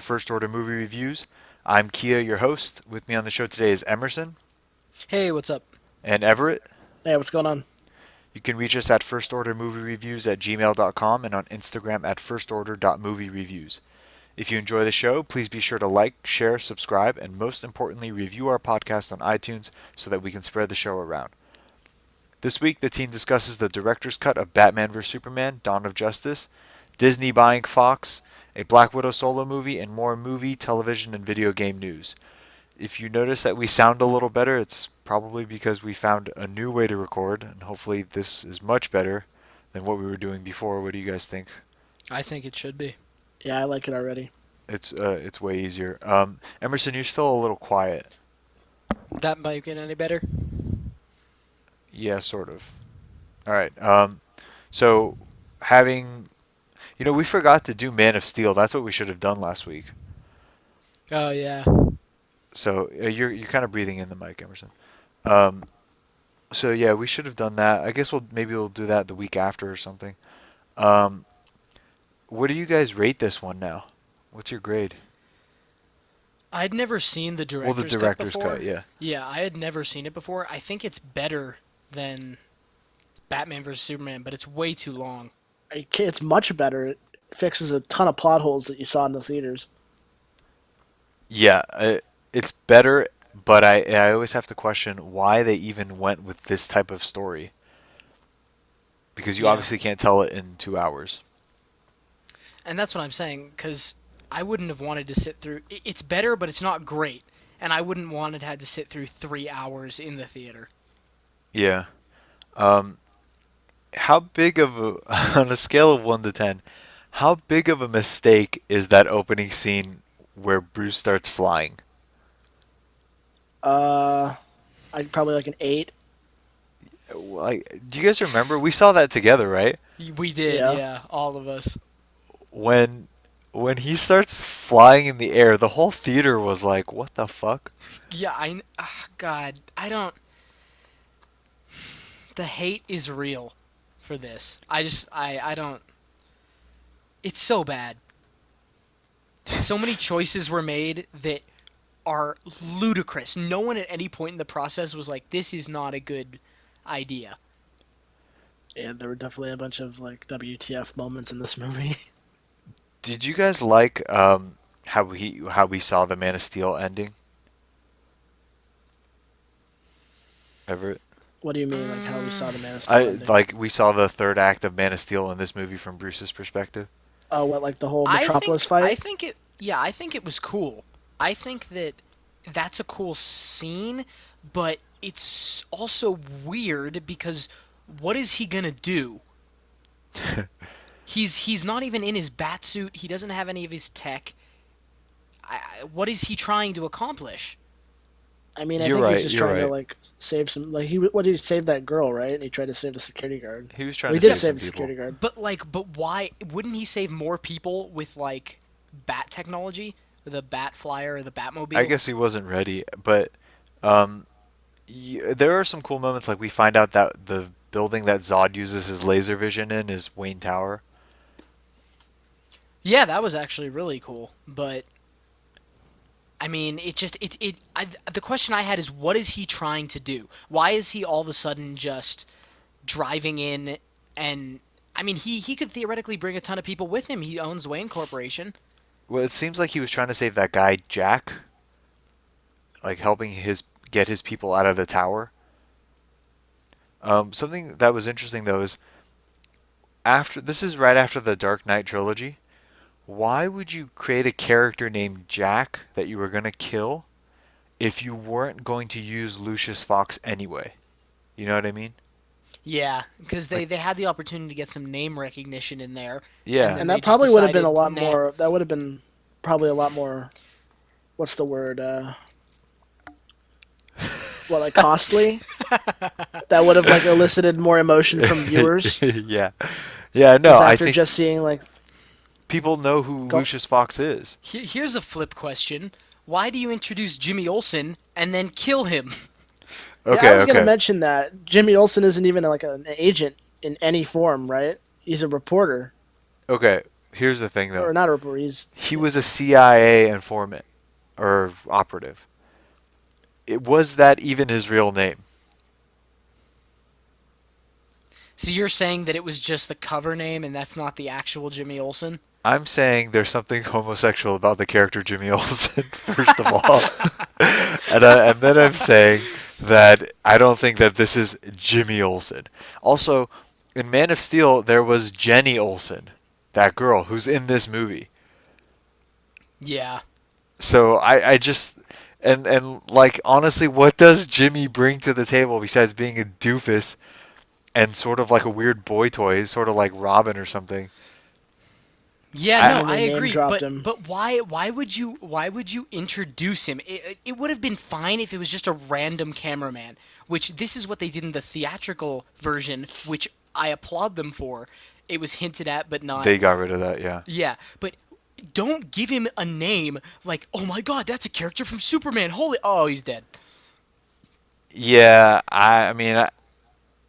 First Order Movie Reviews. I'm Kia, your host. With me on the show today is Emerson Hey, what's up? and Everett. Hey, what's going on? You can reach us at firstordermoviereviews@gmail.com and on Instagram at firstorder.moviereviews. If you enjoy the show, please be sure to like, share, subscribe, and most importantly, review our podcast on iTunes so that we can spread the show around. This week, the team discusses the director's cut of Batman vs. Superman, Dawn of Justice, Disney buying Fox, a Black Widow solo movie, and more movie, television, and video game news. If you notice that we sound a little better, it's probably because we found a new way to record, and hopefully this is much better than what we were doing before. What do you guys think? I think it should be. Yeah, I like it already. It's way easier. Emerson, you're still a little quiet. That might get any better. Yeah, sort of. All right. So having, we forgot to do Man of Steel. That's what we should have done last week. Oh yeah. So you're kind of breathing in the mic, Emerson. Um, so yeah, we should have done that. I guess we'll do that the week after or something. Um, what do you guys rate this one now? What's your grade? I'd never seen the Well, the director's cut director's before. cut, yeah. Yeah, I had never seen it before. I think it's better than Batman vs Superman, but it's way too long. It's much better. It fixes a ton of plot holes that you saw in the theaters. Yeah, it's better, but I always have to question why they even went with this type of story. Because you Yeah. obviously can't tell it in 2 hours. And that's what I'm saying, because I wouldn't have wanted to sit through. It's better, but it's not great. And I wouldn't want to had to sit through 3 hours in the theater. Yeah. Um, how big of a, on a scale of 1 to 10, how big of a mistake is that opening scene where Bruce starts flying? Uh, I'd probably like an 8. Like, do you guys remember? We saw that together, right? We did, Yeah. yeah, all of us. When when he starts flying in the air, the whole theater was like, "What the fuck?" Yeah, God, I don't. The hate is real for this. I don't. It's so bad. So many choices were made that are ludicrous. No one at any point in the process was like, this is not a good idea. And there were definitely a bunch of like WTF moments in this movie. Did you guys like how we saw the Man of Steel ending? Ever? What do you mean, like how we saw the Man of I Steel ending? like we saw the third act of Man of Steel in this movie from Bruce's perspective. Oh, what, like the whole I Metropolis think I fight? think it yeah, I think it was cool. I think that that's a cool scene, but it's also weird because what is he going to do? He's not even in his bat suit. He doesn't have any of his tech. What is he trying to accomplish? I mean, I You're think he's right. just You're trying to right. like save some. Like what did he save that girl, right? And he tried to save the security guard. He was Well, trying he to did save save some the people. security guard. But why wouldn't he save more people with like bat technology, the bat flyer or the I Batmobile? guess he wasn't ready, but um, there are some cool moments. Like we find out that the building that Zod uses his laser vision in is Wayne Tower. Yeah, that was actually really cool. But I mean, it just the question I had is what is he trying to do? Why is he all of a sudden just driving in and I mean, he could theoretically bring a ton of people with him. He owns Wayne Corporation. Well, it seems like he was trying to save that guy Jack, like helping his get his people out of the tower. Something that was interesting though is after this is right after the Dark Knight trilogy. Why would you create a character named Jack that you were gonna kill if you weren't going to use Lucius Fox anyway? You know what I mean? Yeah, because Like, they had the opportunity to get some name recognition in there, and yeah, then And they that just probably would have been a decided, lot nah. more. That would have been probably a lot more. What's the word? Well, like costly. That would have like elicited more emotion from viewers. yeah, yeah. No, Because I after think just seeing like, people know who go, Lucius Fox is. Here's a flip question: why do you introduce Jimmy Olsen and then kill him? yeah, I Okay, was gonna okay. mention that Jimmy Olsen isn't even like an agent in any form, right? He's a reporter. Okay, here's the thing though. or not a reporter. He's He was a CIA informant or operative. Was that even his real name? So you're saying that it was just the cover name and that's not the actual Jimmy Olsen? I'm saying there's something homosexual about the character Jimmy Olsen, first of all. And then I'm saying that I don't think that this is Jimmy Olsen. Also, in Man of Steel, there was Jenny Olsen, that girl who's in this movie. Yeah. So I just and like honestly, what does Jimmy bring to the table besides being a doofus and sort of like a weird boy toy, sort of like Robin or something? Yeah, I no, and I they name agree, dropped but him. why would you introduce him? It would have been fine if it was just a random cameraman, which this is what they did in the theatrical version, which I applaud them for. It was hinted at but not. They got rid of that, yeah. Yeah, but don't give him a name like, "Oh my god, that's a character from Superman." Holy, oh, he's dead. Yeah, I mean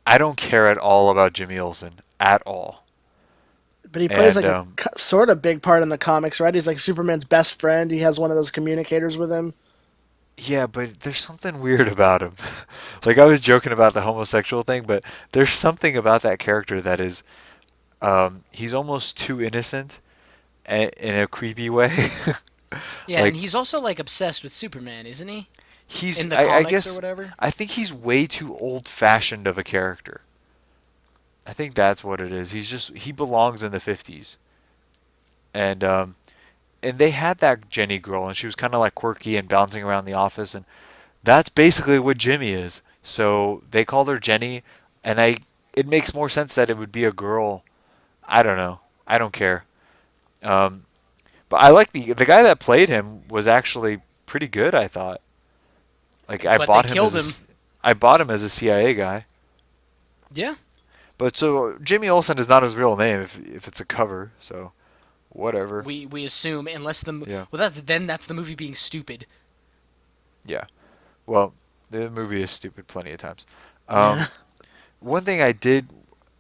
I don't care at all about Jimmy Olsen at all. But he plays And like a sort of big part in the comics, right? He's like Superman's best friend. He has one of those communicators with him. yeah, but there's something weird about him. Like I was joking about the homosexual thing, but there's something about that character that is he's almost too innocent in a creepy way. Yeah, and Like he's also like obsessed with Superman, isn't he? he's In the I comics or guess whatever. I think he's way too old-fashioned of a character. I think that's what it is. He belongs in the 50s. And they had that Jenny girl and she was kind of like quirky and bouncing around the office and that's basically what Jimmy is. So they called her Jenny and I it makes more sense that it would be a girl. I don't know. I don't care. Um, but I like the guy that played him was actually pretty good, I thought. Like But they killed him. I bought him as a CIA guy. Yeah. But so Jimmy Olsen is not his real name if it's a cover, so whatever. We assume unless Yeah. well that's the movie being stupid. Yeah. Well, the movie is stupid plenty of times. Yeah. Um, one thing I did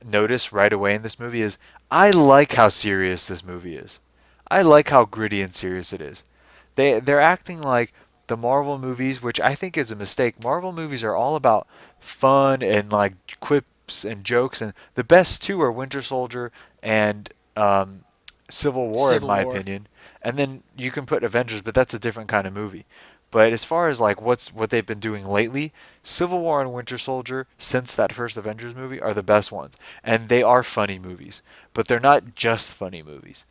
notice right away in this movie is I like how serious this movie is. I like how gritty and serious it is. They're acting like the Marvel movies, which I think is a mistake. Marvel movies are all about fun and like quips and jokes, and the best two are Winter Soldier and Civil War, in Civil my War. opinion. And then you can put Avengers, but that's a different kind of movie. But as far as like what they've been doing lately, Civil War and Winter Soldier since that first Avengers movie are the best ones, and they are funny movies, but they're not just funny movies.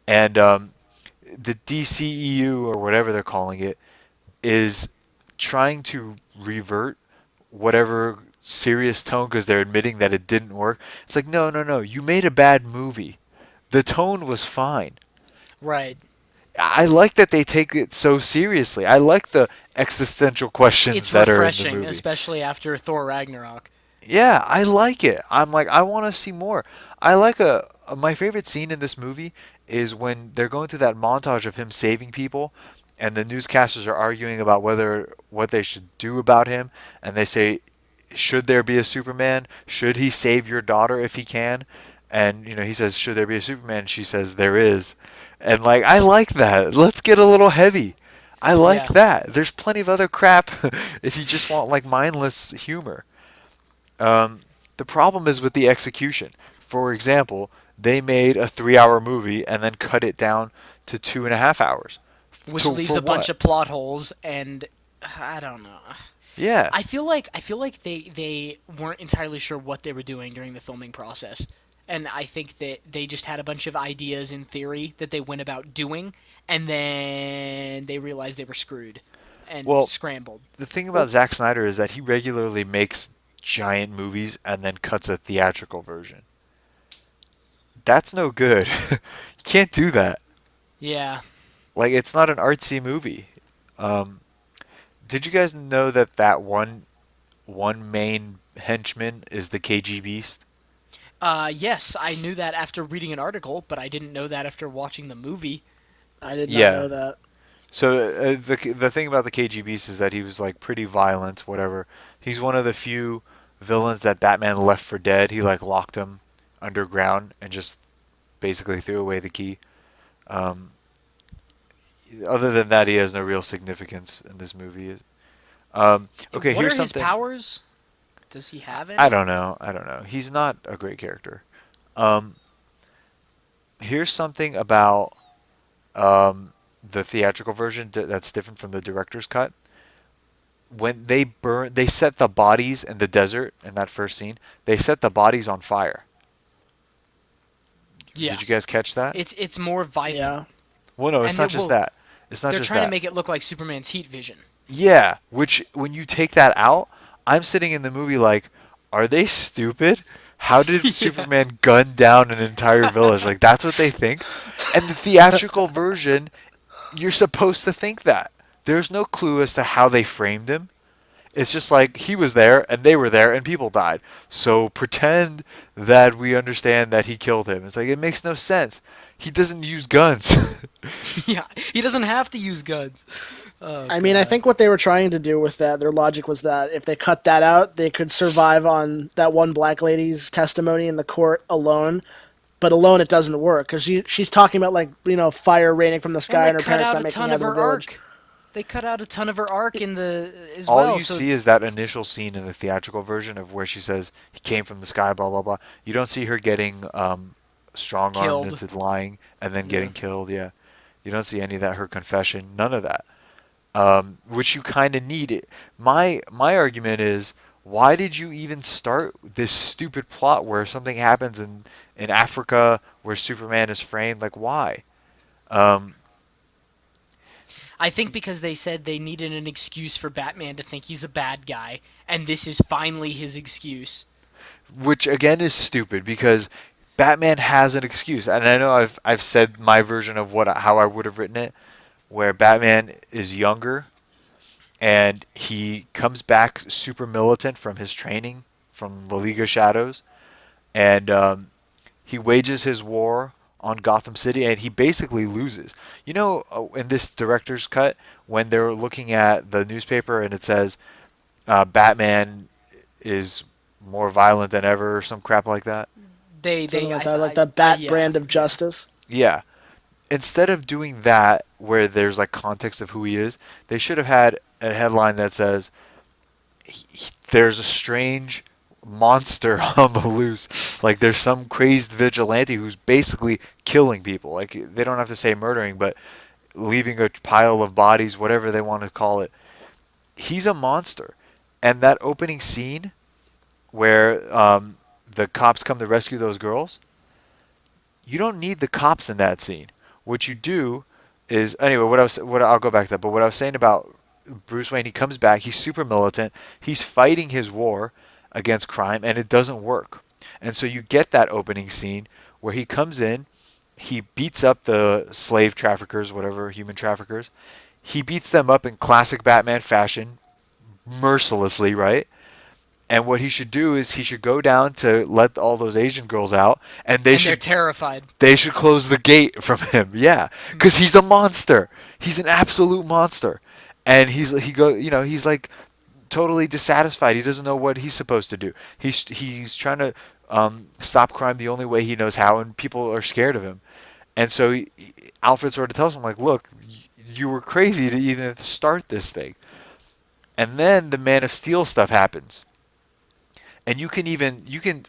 And the DCEU or whatever they're calling it is trying to revert whatever serious tone because they're admitting that it didn't work. It's like no, no, no. You made a bad movie. The tone was fine. Right. I like that they take it so seriously. I like the existential questions It's that are in the refreshing, movie. especially after Thor Ragnarok. Yeah, I like it. I'm like, I want to see more. I like my favorite scene in this movie is when they're going through that montage of him saving people, and the newscasters are arguing about what they should do about him, and they say, should there be a Superman? Should he save your daughter if he can? And he says, should there be a Superman? She says, there is. And like, I like that. Let's get a little heavy. I like Yeah. that. There's plenty of other crap if you just want like mindless humor. The problem is with the execution. For example, they made a 3-hour movie and then cut it down to 2.5 hours. Which leaves For a bunch what? of plot holes, and I don't know. Yeah. I feel like they weren't entirely sure what they were doing during the filming process, and I think that they just had a bunch of ideas in theory that they went about doing, and then they realized they were screwed, and Well, scrambled. the thing about Zack Snyder is that he regularly makes giant movies and then cuts a theatrical version. That's no good. You can't do that. Yeah. Like, it's not an artsy movie. Um, did you guys know that one main henchman is the KG Beast? Yes, I knew that after reading an article, but I didn't know that after watching the movie. I did not Yeah. know that. So the thing about the KG Beast is that he was like pretty violent, whatever. He's one of the few villains that Batman left for dead. He like locked him underground and just basically threw away the key. Um, Other than that, he has no real significance in this movie. Okay, What here's are his something. powers? Does he have I any? don't know. I don't know. He's not a great character. Um, Here's something about the theatrical version that's different from the director's cut. When they set the bodies in the desert in that first scene. They set the bodies on fire. Yeah, Did you guys catch that? it's more violent, Yeah. Well, no, it's and not just that. It's not they're just trying to that. make it look like Superman's heat vision. Yeah, which when you take that out, I'm sitting in the movie like, are they stupid? How did Yeah. Superman gun down an entire village? Like that's what they think. And the theatrical version, you're supposed to think that. There's no clue as to how they framed him. It's just like he was there and they were there and people died. So pretend that we understand that he killed him. It's like it makes no sense. He doesn't use guns. Yeah, he doesn't have to use guns. Oh I mean, I god. think what they were trying to do with that, their logic was that if they cut that out, they could survive on that one black lady's testimony in the court alone. But alone, it doesn't work because she's talking about like fire raining from the And sky they and her cut parents out not a making ton it out of of the her village. arc. They cut out a ton of her arc in the as All well. you So see is that initial scene in the theatrical version of where she says he came from the sky, blah blah blah. You don't see her getting strong armed killed. into lying and then Yeah. getting killed. Yeah, you don't see any of that. Her confession, none of that. Which you kind of need. It. My argument is, why did you even start this stupid plot where something happens in Africa where Superman is framed? Like why? Um, I think because they said they needed an excuse for Batman to think he's a bad guy, and this is finally his excuse. which again is stupid because Batman has an excuse, and I know I've said my version of how I would have written it, where Batman is younger and he comes back super militant from his training from the League of Shadows, and he wages his war on Gotham City, and he basically loses. You know, in this director's cut, when they're looking at the newspaper and it says Batman is more violent than ever, or some crap like that. Something like that, like the Bat yeah, brand of yeah. justice. Yeah. Instead of doing that, where there's like context of who he is, they should have had a headline that says, "There's a strange monster on the loose. Like there's some crazed vigilante who's basically killing people. Like they don't have to say murdering, but leaving a pile of bodies, whatever they want to call it. He's a monster." And that opening scene where the cops come to rescue those girls, you don't need the cops in that scene. What you do is anyway. What I'll go back to that. But what I was saying about Bruce Wayne, he comes back. He's super militant. He's fighting his war against crime, and it doesn't work. And so you get that opening scene where he comes in, he beats up the slave traffickers, whatever human traffickers. He beats them up in classic Batman fashion, mercilessly, right? And what he should do is he should go down to let all those Asian girls out, and And they're terrified. they should close the gate from him. Yeah, because he's a monster. He's an absolute monster, and he's like totally dissatisfied. He doesn't know what he's supposed to do. He's trying to stop crime the only way he knows how, and people are scared of him. And so Alfred sort of tells him like, "Look, you were crazy to even start this thing." And then the Man of Steel stuff happens. And you can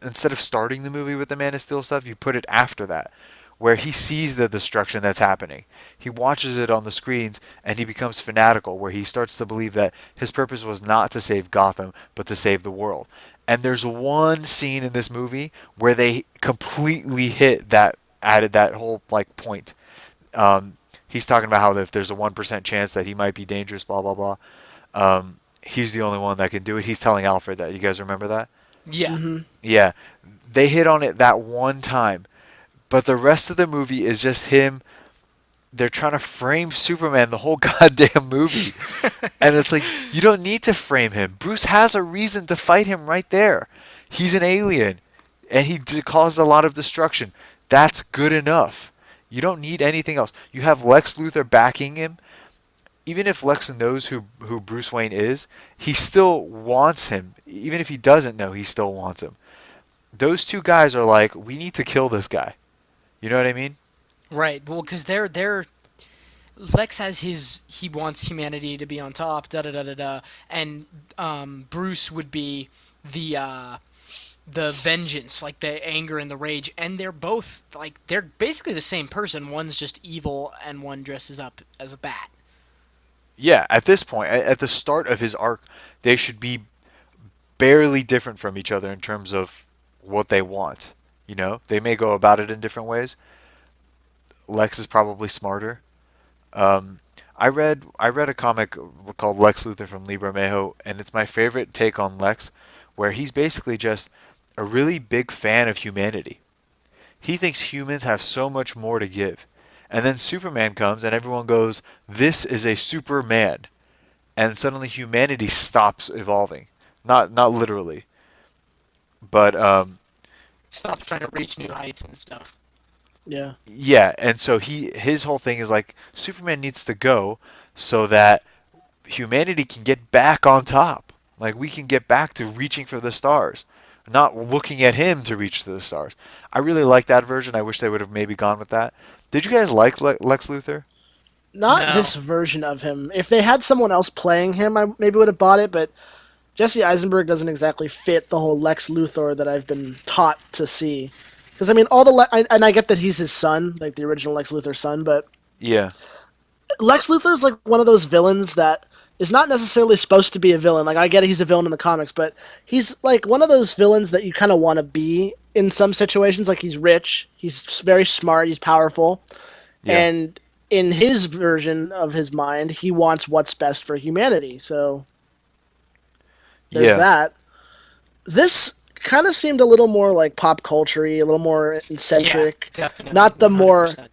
instead of starting the movie with the Man of Steel stuff, you put it after that, where he sees the destruction that's happening. He watches it on the screens and he becomes fanatical, where he starts to believe that his purpose was not to save Gotham, but to save the world. And there's one scene in this movie where they completely hit that, added that whole like point. He's talking about how if there's a 1% chance that he might be dangerous, blah blah blah. He's the only one that can do it. He's telling Alfred that. You guys remember that? Yeah. Yeah, they hit on it that one time, but the rest of the movie is just him. They're trying to frame Superman the whole goddamn movie, and it's like you don't need to frame him. Bruce has a reason to fight him right there. He's an alien, and he caused a lot of destruction. That's good enough. You don't need anything else. You have Lex Luthor backing him. Even if Lex knows who Bruce Wayne is, he still wants him. Even if he doesn't know, he still wants him. Those two guys are like, we need to kill this guy. You know what I mean? Right. Well, because they're Lex has his he wants humanity to be on top, da da da da da, and Bruce would be the vengeance, like the anger and the rage, and they're both like they're basically the same person. One's just evil, and one dresses up as a bat. Yeah, at this point, at the start of his arc, they should be barely different from each other in terms of what they want. You know, they may go about it in different ways. Lex is probably smarter. Um, I read a comic called Lex Luthor from Libra Mejo, and it's my favorite take on Lex, where he's basically just a really big fan of humanity. He thinks humans have so much more to give. And then Superman comes and everyone goes, "This is a Superman." And suddenly humanity stops evolving. Not literally, but Stops trying to reach new heights and stuff. Yeah. yeah, and so his whole thing is like Superman needs to go so that humanity can get back on top. Like we can get back to reaching for the stars, not looking at him to reach to the stars. I really like that version. I wish they would have maybe gone with that. Did you guys like Lex Luthor? Not No. this version of him. If they had someone else playing him, I maybe would have bought it, but Jesse Eisenberg doesn't exactly fit the whole Lex Luthor that I've been taught to see. Because I mean, and I get that he's his son, like the original Lex Luthor son, but Yeah, Lex Luthor is like one of those villains that is not necessarily supposed to be a villain. Like I get it, he's a villain in the comics, but he's like one of those villains that you kind of want to be in some situations. Like he's rich, he's very smart, he's powerful, yeah, and in his version of his mind, he wants what's best for humanity. So there's yeah, that. This kind of seemed a little more like pop culture-y, a little more Yeah, eccentric. definitely, Not the one hundred more percent.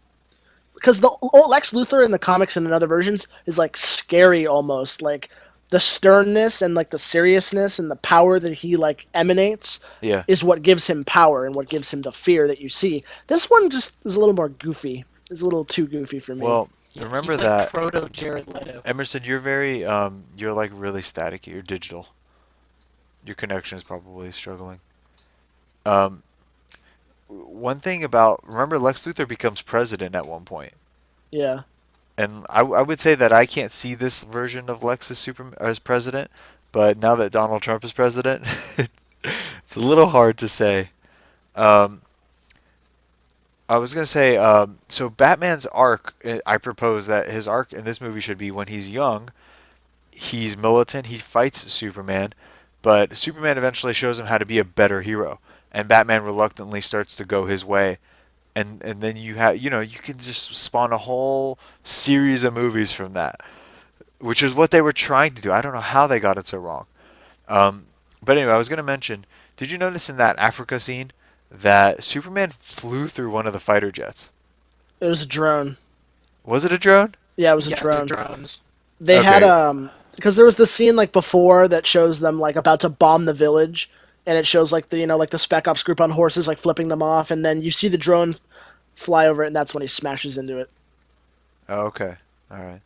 because the old Lex Luthor in the comics and in other versions is like scary almost. Like the sternness and like the seriousness and the power that he like emanates yeah. is what gives him power and what gives him the fear that you see. This one just is a little more goofy. It's a little too goofy for me. Well, Yeah, remember he's like that proto Jared Leto. Emerson. You're very you're like really staticky. You're digital. Your connection is probably struggling. Um, one thing about remember Lex Luthor becomes president at one point. Yeah. And I would say that I can't see this version of Lex as as president, but now that Donald Trump is president, it's a little hard to say. Um, I was gonna say, so Batman's arc. I propose that his arc in this movie should be when he's young. He's militant. He fights Superman, but Superman eventually shows him how to be a better hero, and Batman reluctantly starts to go his way, and then you have you can just spawn a whole series of movies from that, which is what they were trying to do. I don't know how they got it so wrong. But anyway, I was gonna mention. Did you notice in that Africa scene that Superman flew through one of the fighter jets? It was a drone. Was it a drone? Yeah, it was a Yeah, they're drone. drones. They had Okay. because there was the scene like before that shows them like about to bomb the village, and it shows like the like the spec ops group on horses like flipping them off, and then you see the drone fly over it, and that's when he smashes into it. Oh, okay. All right.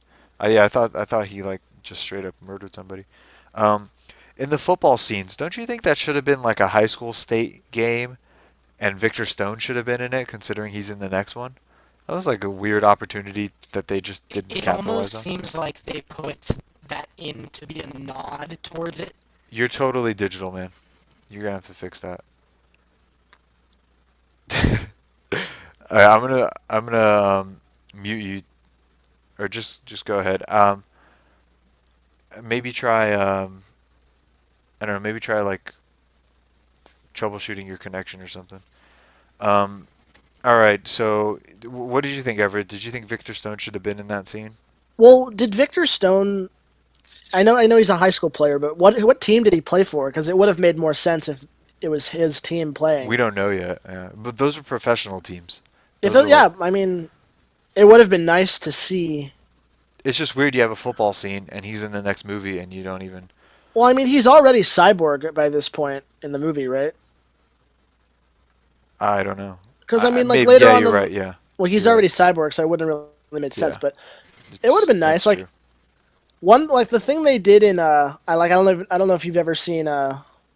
Yeah, I thought he like just straight up murdered somebody. Um, in the football scenes, don't you think that should have been like a high school state game, and Victor Stone should have been in it, considering he's in the next one? That was like a weird opportunity that they just didn't It capitalize almost on. seems like they put that in to be a nod towards it. You're totally digital, man. You're gonna have to fix that. All right, I'm gonna mute you, or just go ahead. Maybe try I don't know, maybe try like troubleshooting your connection or something. Um, all right. So, what did you think, Everett? Did you think Victor Stone should have been in that scene? Well, did Victor Stone? I know he's a high school player, but what team did he play for? Because it would have made more sense if it was his team We playing. don't know yet. Yeah. But those are professional teams. If Those are like. yeah, I mean, it would have been nice to see. It's just weird. You have a football scene, and he's in the next movie, and you don't even. Well, I mean, he's already cyborg by this point in the movie, right? I don't know. Because I mean, like Maybe. later Yeah, on, you're right. Yeah, well, he's you're right. already cyborg, so it wouldn't really made sense. Yeah, But it would have been that's nice. Like true. one, like the thing they did in I don't know if you've ever seen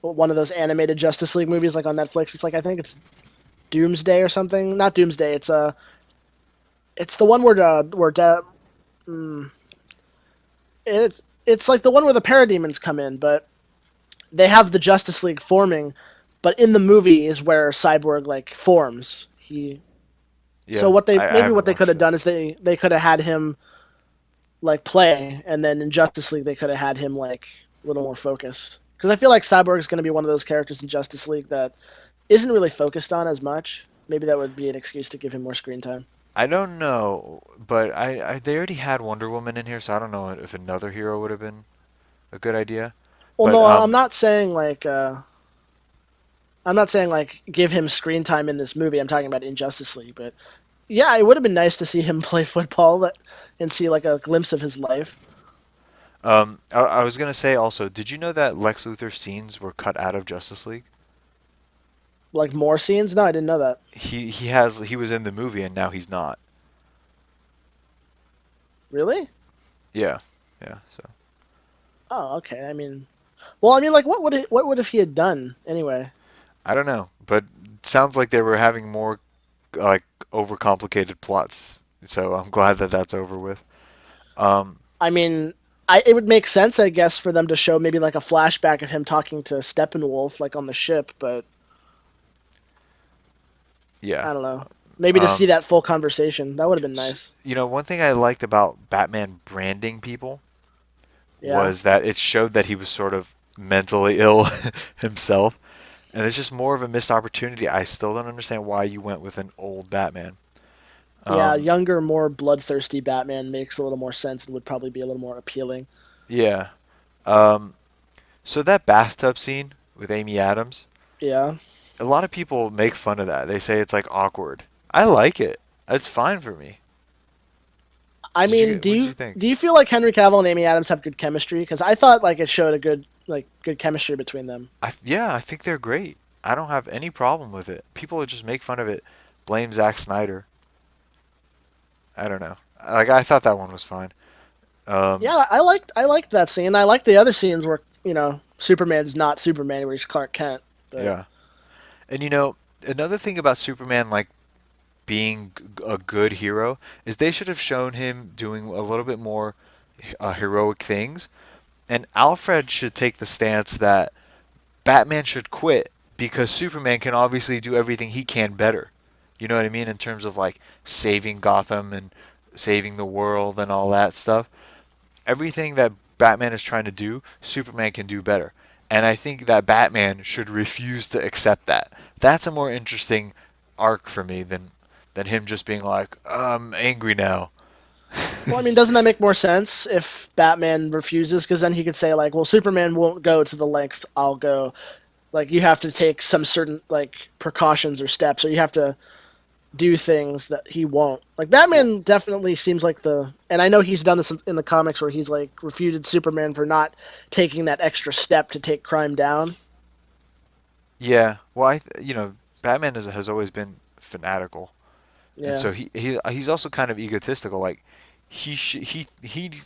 one of those animated Justice League movies like on Netflix. It's like I think it's Doomsday or something. Not Doomsday. It's It's the one it's like the one where the parademons come in, but they have the Justice League forming, but in the movie is where Cyborg like forms. He So Yeah, what they I maybe what haven't they could watched have it. done is they could have had him like play, and then in Justice League they could have had him like a little more focused. Because I feel like Cyborg is going to be one of those characters in Justice League that isn't really focused on as much. Maybe that would be an excuse to give him more screen time. I don't know, but they already had Wonder Woman in here, so I don't know if another hero would have been a good idea. Well, But no, I'm not saying like give him screen time in this movie. I'm talking about in Justice League, but yeah, it would have been nice to see him play football and see like a glimpse of his life. I was gonna say also, did you know that Lex Luthor's scenes were cut out of Justice League? Like more scenes? No, I didn't know that. He was in the movie and now he's not. Really? Yeah, yeah. So Oh, okay. I mean, well, I mean, like, what would if he had done anyway? I don't know, but it sounds like they were having more like overcomplicated plots. So I'm glad that that's over with. Um, I mean, it would make sense, I guess, for them to show maybe like a flashback of him talking to Steppenwolf, like on the ship. But yeah. I don't know. Maybe to see Um, that full conversation, that would have been nice. one thing I liked about Batman branding people Yeah, was that it showed that he was sort of mentally ill himself, and it's just more of a missed opportunity. I still don't understand why you went with an old Batman. yeah. Um, Younger, more bloodthirsty Batman makes a little more sense and would probably be a little more appealing. yeah. Um, so that bathtub scene with Amy Adams, Yeah. a lot of people make fun of that. They say it's like awkward. I like it. It's fine for me. I mean, What did you think? do you feel like Henry Cavill and Amy Adams have good chemistry? Because I thought like it showed a good chemistry between them. Yeah, I think they're great. I don't have any problem with it. People would just make fun of it, blame Zack Snyder. I don't know. Like I thought that one was fine. Um, Yeah, I liked that scene. I liked the other scenes where Superman's not Superman, where he's Clark Kent. But yeah. And another thing about Superman like being a good hero is they should have shown him doing a little bit more heroic things. And Alfred should take the stance that Batman should quit because Superman can obviously do everything he can better. You know what I mean? In terms of like saving Gotham and saving the world and all that stuff. Everything that Batman is trying to do, Superman can do better. And I think that Batman should refuse to accept that. That's a more interesting arc for me than him just being like, I'm angry now. well, I mean, doesn't that make more sense if Batman refuses? Because then he could say like, well, Superman won't go to the lengths I'll go. Like you have to take some certain like precautions or steps, or you have to do things that he won't. Like Batman definitely seems like and I know he's done this in the comics where he's like refuted Superman for not taking that extra step to take crime down. Yeah, well, Batman has always been fanatical, and Yeah. so he's also kind of egotistical. Like he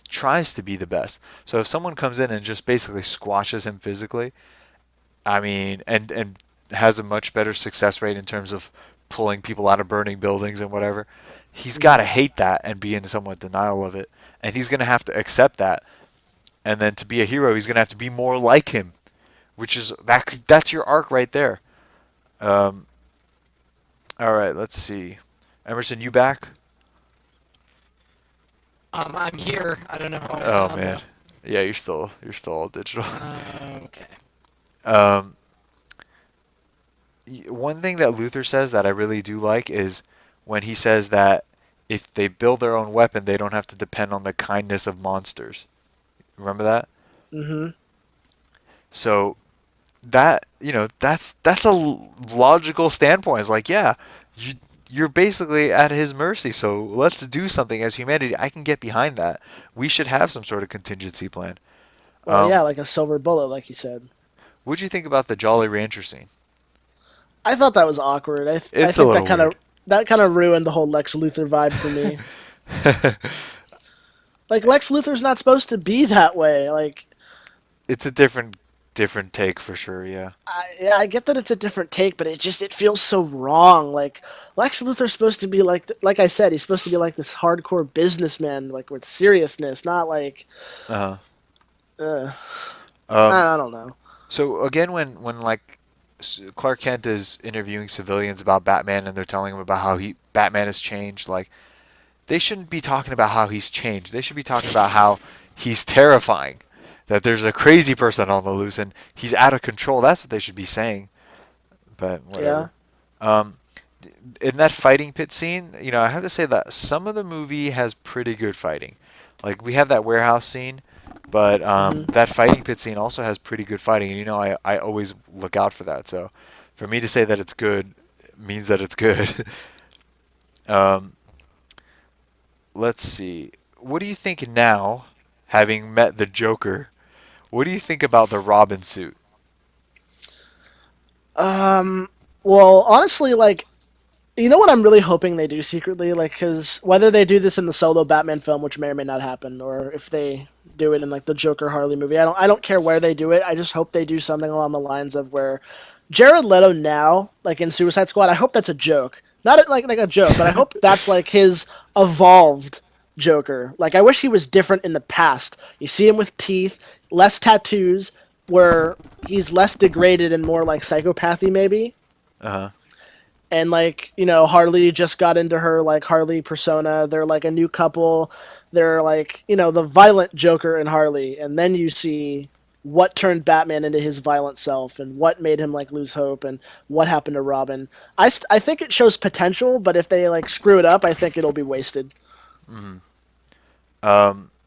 tries to be the best. So if someone comes in and just basically squashes him physically, I mean, and has a much better success rate in terms of pulling people out of burning buildings and whatever, he's got to Mhm. hate that and be in somewhat denial of it, and he's gonna have to accept that. And then to be a hero, he's gonna have to be more like him, which is that's your arc right there. Um, all right, let's see. Emerson, you back? I'm here. I don't know how I Oh sound man, though. yeah, you're still all digital. Okay. um, One thing that Luther says that I really do like is when he says that if they build their own weapon, they don't have to depend on the kindness of monsters. Remember that? Mhm. So that's a logical standpoint. It's like, yeah, you, you're basically at his mercy. So let's do something as humanity. I can get behind that. We should have some sort of contingency plan. Well, yeah, Um, like a silver bullet, like you said. what'd you think about the Jolly Rancher scene? I thought that was awkward. I It's a think little weird. that kind of ruined the whole Lex Luthor vibe for me. Like Lex Luthor's not supposed to be that way. Like It's a different different take for sure. Yeah. Yeah, I get that it's a different take, but it feels so wrong. Like Lex Luthor's supposed to be like I said, he's supposed to be like this hardcore businessman, like with seriousness, not like Uh uh, huh. I don't know. So again, when like Clark Kent is interviewing civilians about Batman, and they're telling him about how he Batman has changed, like they shouldn't be talking about how he's changed. They should be talking about how he's terrifying. That there's a crazy person on the loose and he's out of control. That's what they should be saying. But Yeah. whatever. Um, in that fighting pit scene, I have to say that some of the movie has pretty good fighting. Like we have that warehouse scene, but Hmm. that fighting pit scene also has pretty good fighting. And I always look out for that. So for me to say that it's good means that it's good. um, let's see. What do you think now, having met the Joker? What do you think about the Robin suit? Well, honestly, like you know what I'm really hoping they do secretly, like because whether they do this in the solo Batman film, which may or may not happen, or if they do it in like the Joker Harley movie, I don't care where they do it. I just hope they do something along the lines of where Jared Leto now, like in Suicide Squad. I hope that's a joke, not like a joke, but I hope that's like his evolved Joker. Like I wish he was different in the past. You see him with teeth, less tattoos, where he's less degraded and more like psychopathy maybe. Uh huh. And like Harley just got into her like Harley persona. They're like a new couple. They're like the violent Joker and Harley, and then you see what turned Batman into his violent self and what made him like lose hope and what happened to Robin. I think it shows potential, but if they like screw it up, I think it'll be wasted.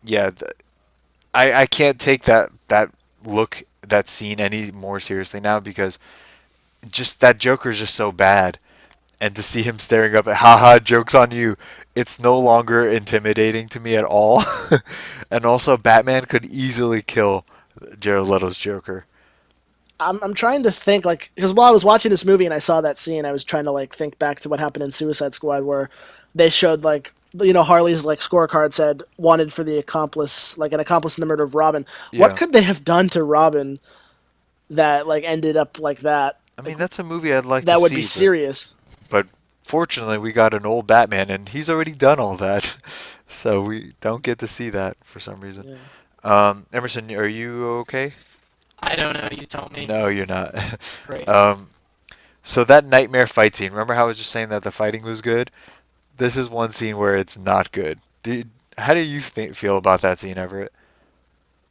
Yeah, I can't take that scene any more seriously now because just that Joker is just so bad, and to see him staring up at haha jokes on you, it's no longer intimidating to me at all. And also, Batman could easily kill Jared Leto's Joker. I'm trying to think like because while I was watching this movie and I saw that scene, I was trying to like think back to what happened in Suicide Squad where they showed like Harley's like scorecard said wanted for the accomplice like an accomplice in the murder of Robin. What Yeah, could they have done to Robin that like ended up like that? I Like mean that's a movie I'd like to that would be see, serious. but fortunately we got an old Batman and he's already done all that, so we don't get to see that for some reason. Yeah. Emerson, are you okay? I don't know. You told me. No, you're not. Great. um, so that nightmare fight scene. Remember how I was just saying that the fighting was good? This is one scene where it's not good. How do you feel about that scene, Everett?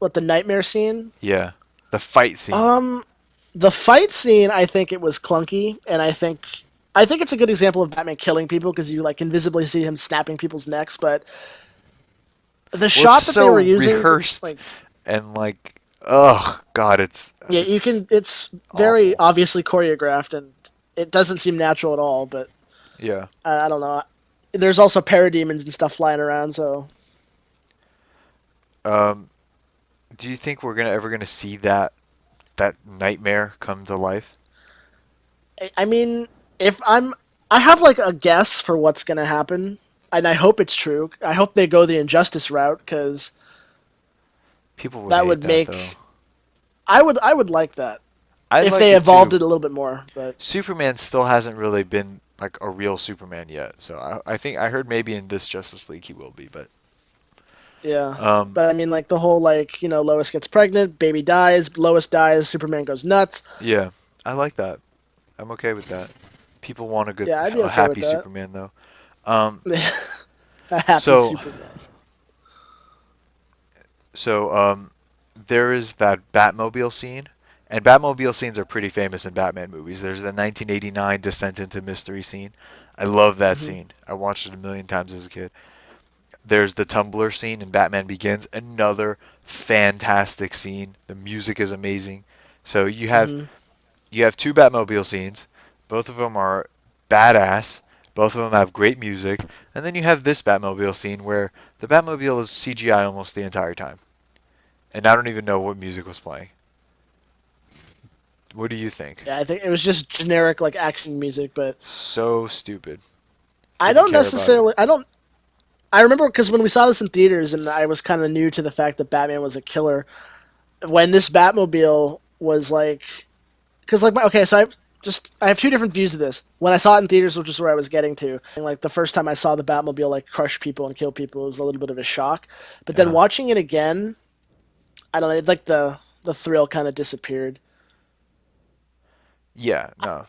What the nightmare scene? Yeah, the fight scene. Um, the fight scene, I think it was clunky, and I think it's a good example of Batman killing people because you like invisibly see him snapping people's necks. But the Well, it's shot that they so were using, rehearsed like and like, oh god, yeah, you it's can. It's very awful. obviously choreographed, and it doesn't seem natural at all. But Yeah. I don't know. There's also parademons and stuff flying around, so Um, do you think we're gonna ever gonna see that nightmare come to life? I mean, if I have like a guess for what's gonna happen, and I hope it's true. I hope they go the injustice route because People would that hate would that though. make I would like that I if like they it evolved too. it a little bit more. But Superman still hasn't really been like a real Superman yet. So I think I heard maybe in this Justice League he will be, but yeah, um, but I mean, like the whole like Lois gets pregnant, baby dies, Lois dies, Superman goes nuts. yeah, I like that. I'm okay with that. People want Yeah, I'd be a okay with happy that. Superman though. Um, A happy so Superman. so there is that Batmobile scene, and Batmobile scenes are pretty famous in Batman movies. There's the 1989 Descent into Mystery scene. I love that Hmm. scene. I watched it a million times as a kid. There's the Tumblr scene in Batman Begins, another fantastic scene. The music is amazing. So Hmm. you have two Batmobile scenes. Both of them are badass. Both of them have great music. And then you have this Batmobile scene where the Batmobile is CGI almost the entire time. And I don't even know what music was playing. What do you think? Yeah, I think it was just generic like action music, but So stupid. I Didn't don't care about it. necessarily. I don't. I remember because when we saw this in theaters, and I was kind of new to the fact that Batman was a killer. When this Batmobile was like, because like okay, so I have two different views of this. When I saw it in theaters, which is where I was getting to, and like the first time I saw the Batmobile like crush people and kill people, it was a little bit of a shock. But then Uh, watching it again, I don't know, like the thrill kind of disappeared. yeah, no.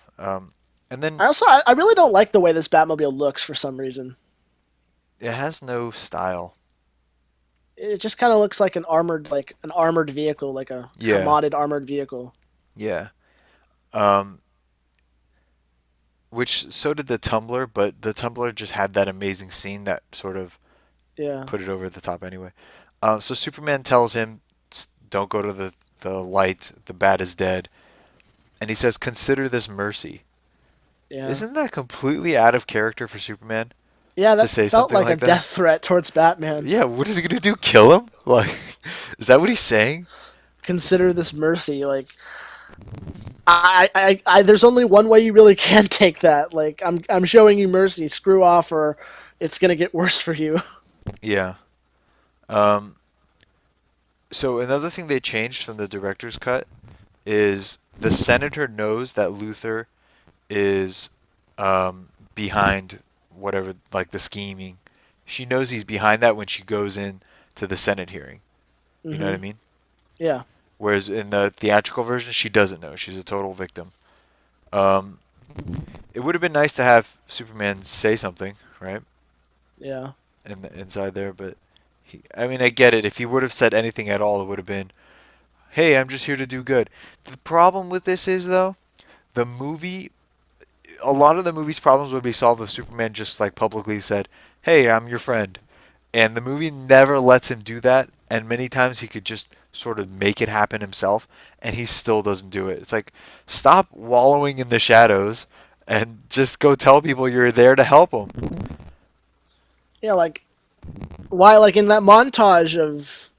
And then I really don't like the way this Batmobile looks for some reason. it has no style. It just kind of looks like an armored vehicle, like a Yeah, modded armored vehicle. yeah. Um, which so did the Tumblr, but the Tumblr just had that amazing scene that sort of Yeah. put it over the top anyway. So Superman tells him, "Don't go to the light. The bat is dead." And he says, "Consider this mercy." Yeah. Isn't that completely out of character for Superman Yeah, to that say felt something like a like that? death threat towards Batman. Yeah, what is he gonna do? Kill him? Like, is that what he's saying? Consider this mercy. Like, there's only one way you really can take that. Like, I'm showing you mercy. Screw off, or it's gonna get worse for you. Yeah. Um, so another thing they changed from the director's cut is the senator knows that Luthor is behind whatever, like the scheming. She knows he's behind that when she goes in to the Senate hearing. You know what I Hmm. mean? Yeah. Whereas in the theatrical version, she doesn't know. She's a total victim. Um, it would have been nice to have Superman say something, right? Yeah. Inside there, but I mean, I get it. If he would have said anything at all, it would have been, "Hey, I'm just here to do good." The problem with this is though, the movie, a lot of the movie's problems would be solved if Superman just like publicly said, "Hey, I'm your friend," and the movie never lets him do that. And many times he could just sort of make it happen himself, and he still doesn't do it. It's like, stop wallowing in the shadows and just go tell people you're there to help them. Yeah. Like, why? Like in that montage of,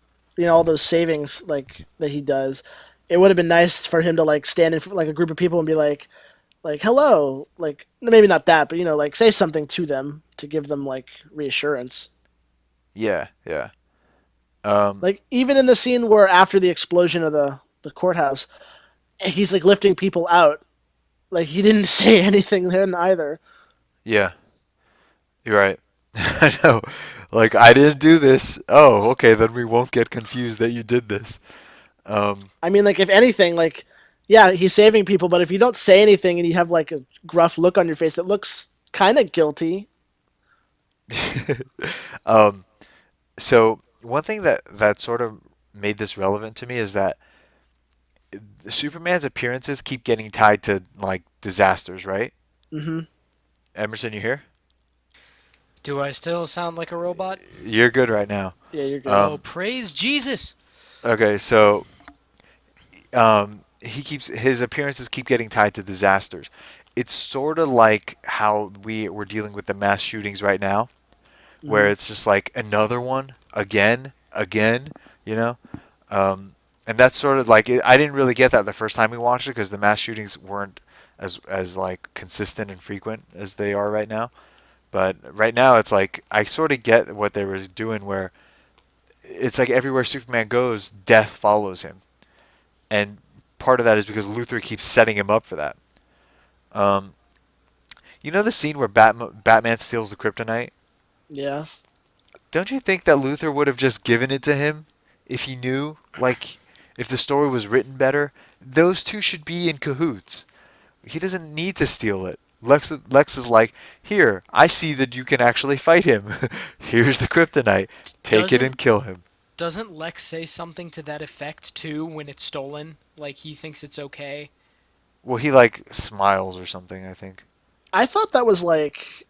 all those savings like that he does, it would have been nice for him to like stand in front, like a group of people and be like hello, like maybe not that, but like say something to them to give them like reassurance. Yeah, yeah. Um, Like even in the scene where after the explosion of the courthouse, he's like lifting people out. Like he didn't say anything then either. yeah. You're right. I know. Like, I didn't do this. Oh, okay, then we won't get confused that you did this. Um, I mean, like if anything, like yeah, he's saving people, but if you don't say anything and you have like a gruff look on your face that looks kind of guilty. um, so one thing that sort of made this relevant to me is that Superman's appearances keep getting tied to like disasters, right? Hmm. Emerson, you here? Do I still sound like a robot? You're good right now. Yeah, you're good. Oh, Um, praise Jesus! okay, so he keeps his appearances keep getting tied to disasters. It's sort of like how we're dealing with the mass shootings right now, where Hmm. it's just like another one again, again, you know. And that's sort of like I didn't really get that the first time we watched it because the mass shootings weren't as like consistent and frequent as they are right now. But right now it's like I sort of get what they were doing, where it's like everywhere Superman goes, death follows him, and part of that is because Luthor keeps setting him up for that. Um, you know the scene where Batman steals the kryptonite? Yeah. Don't you think that Luthor would have just given it to him if he knew, like, if the story was written better? Those two should be in cahoots. He doesn't need to steal it. Lex is like, here, I see that you can actually fight him. Here's the kryptonite. Take it Doesn't and kill him. doesn't Lex say something to that effect too when it's stolen? Like he thinks it's okay. Well, he like smiles or something, I think. I thought that was like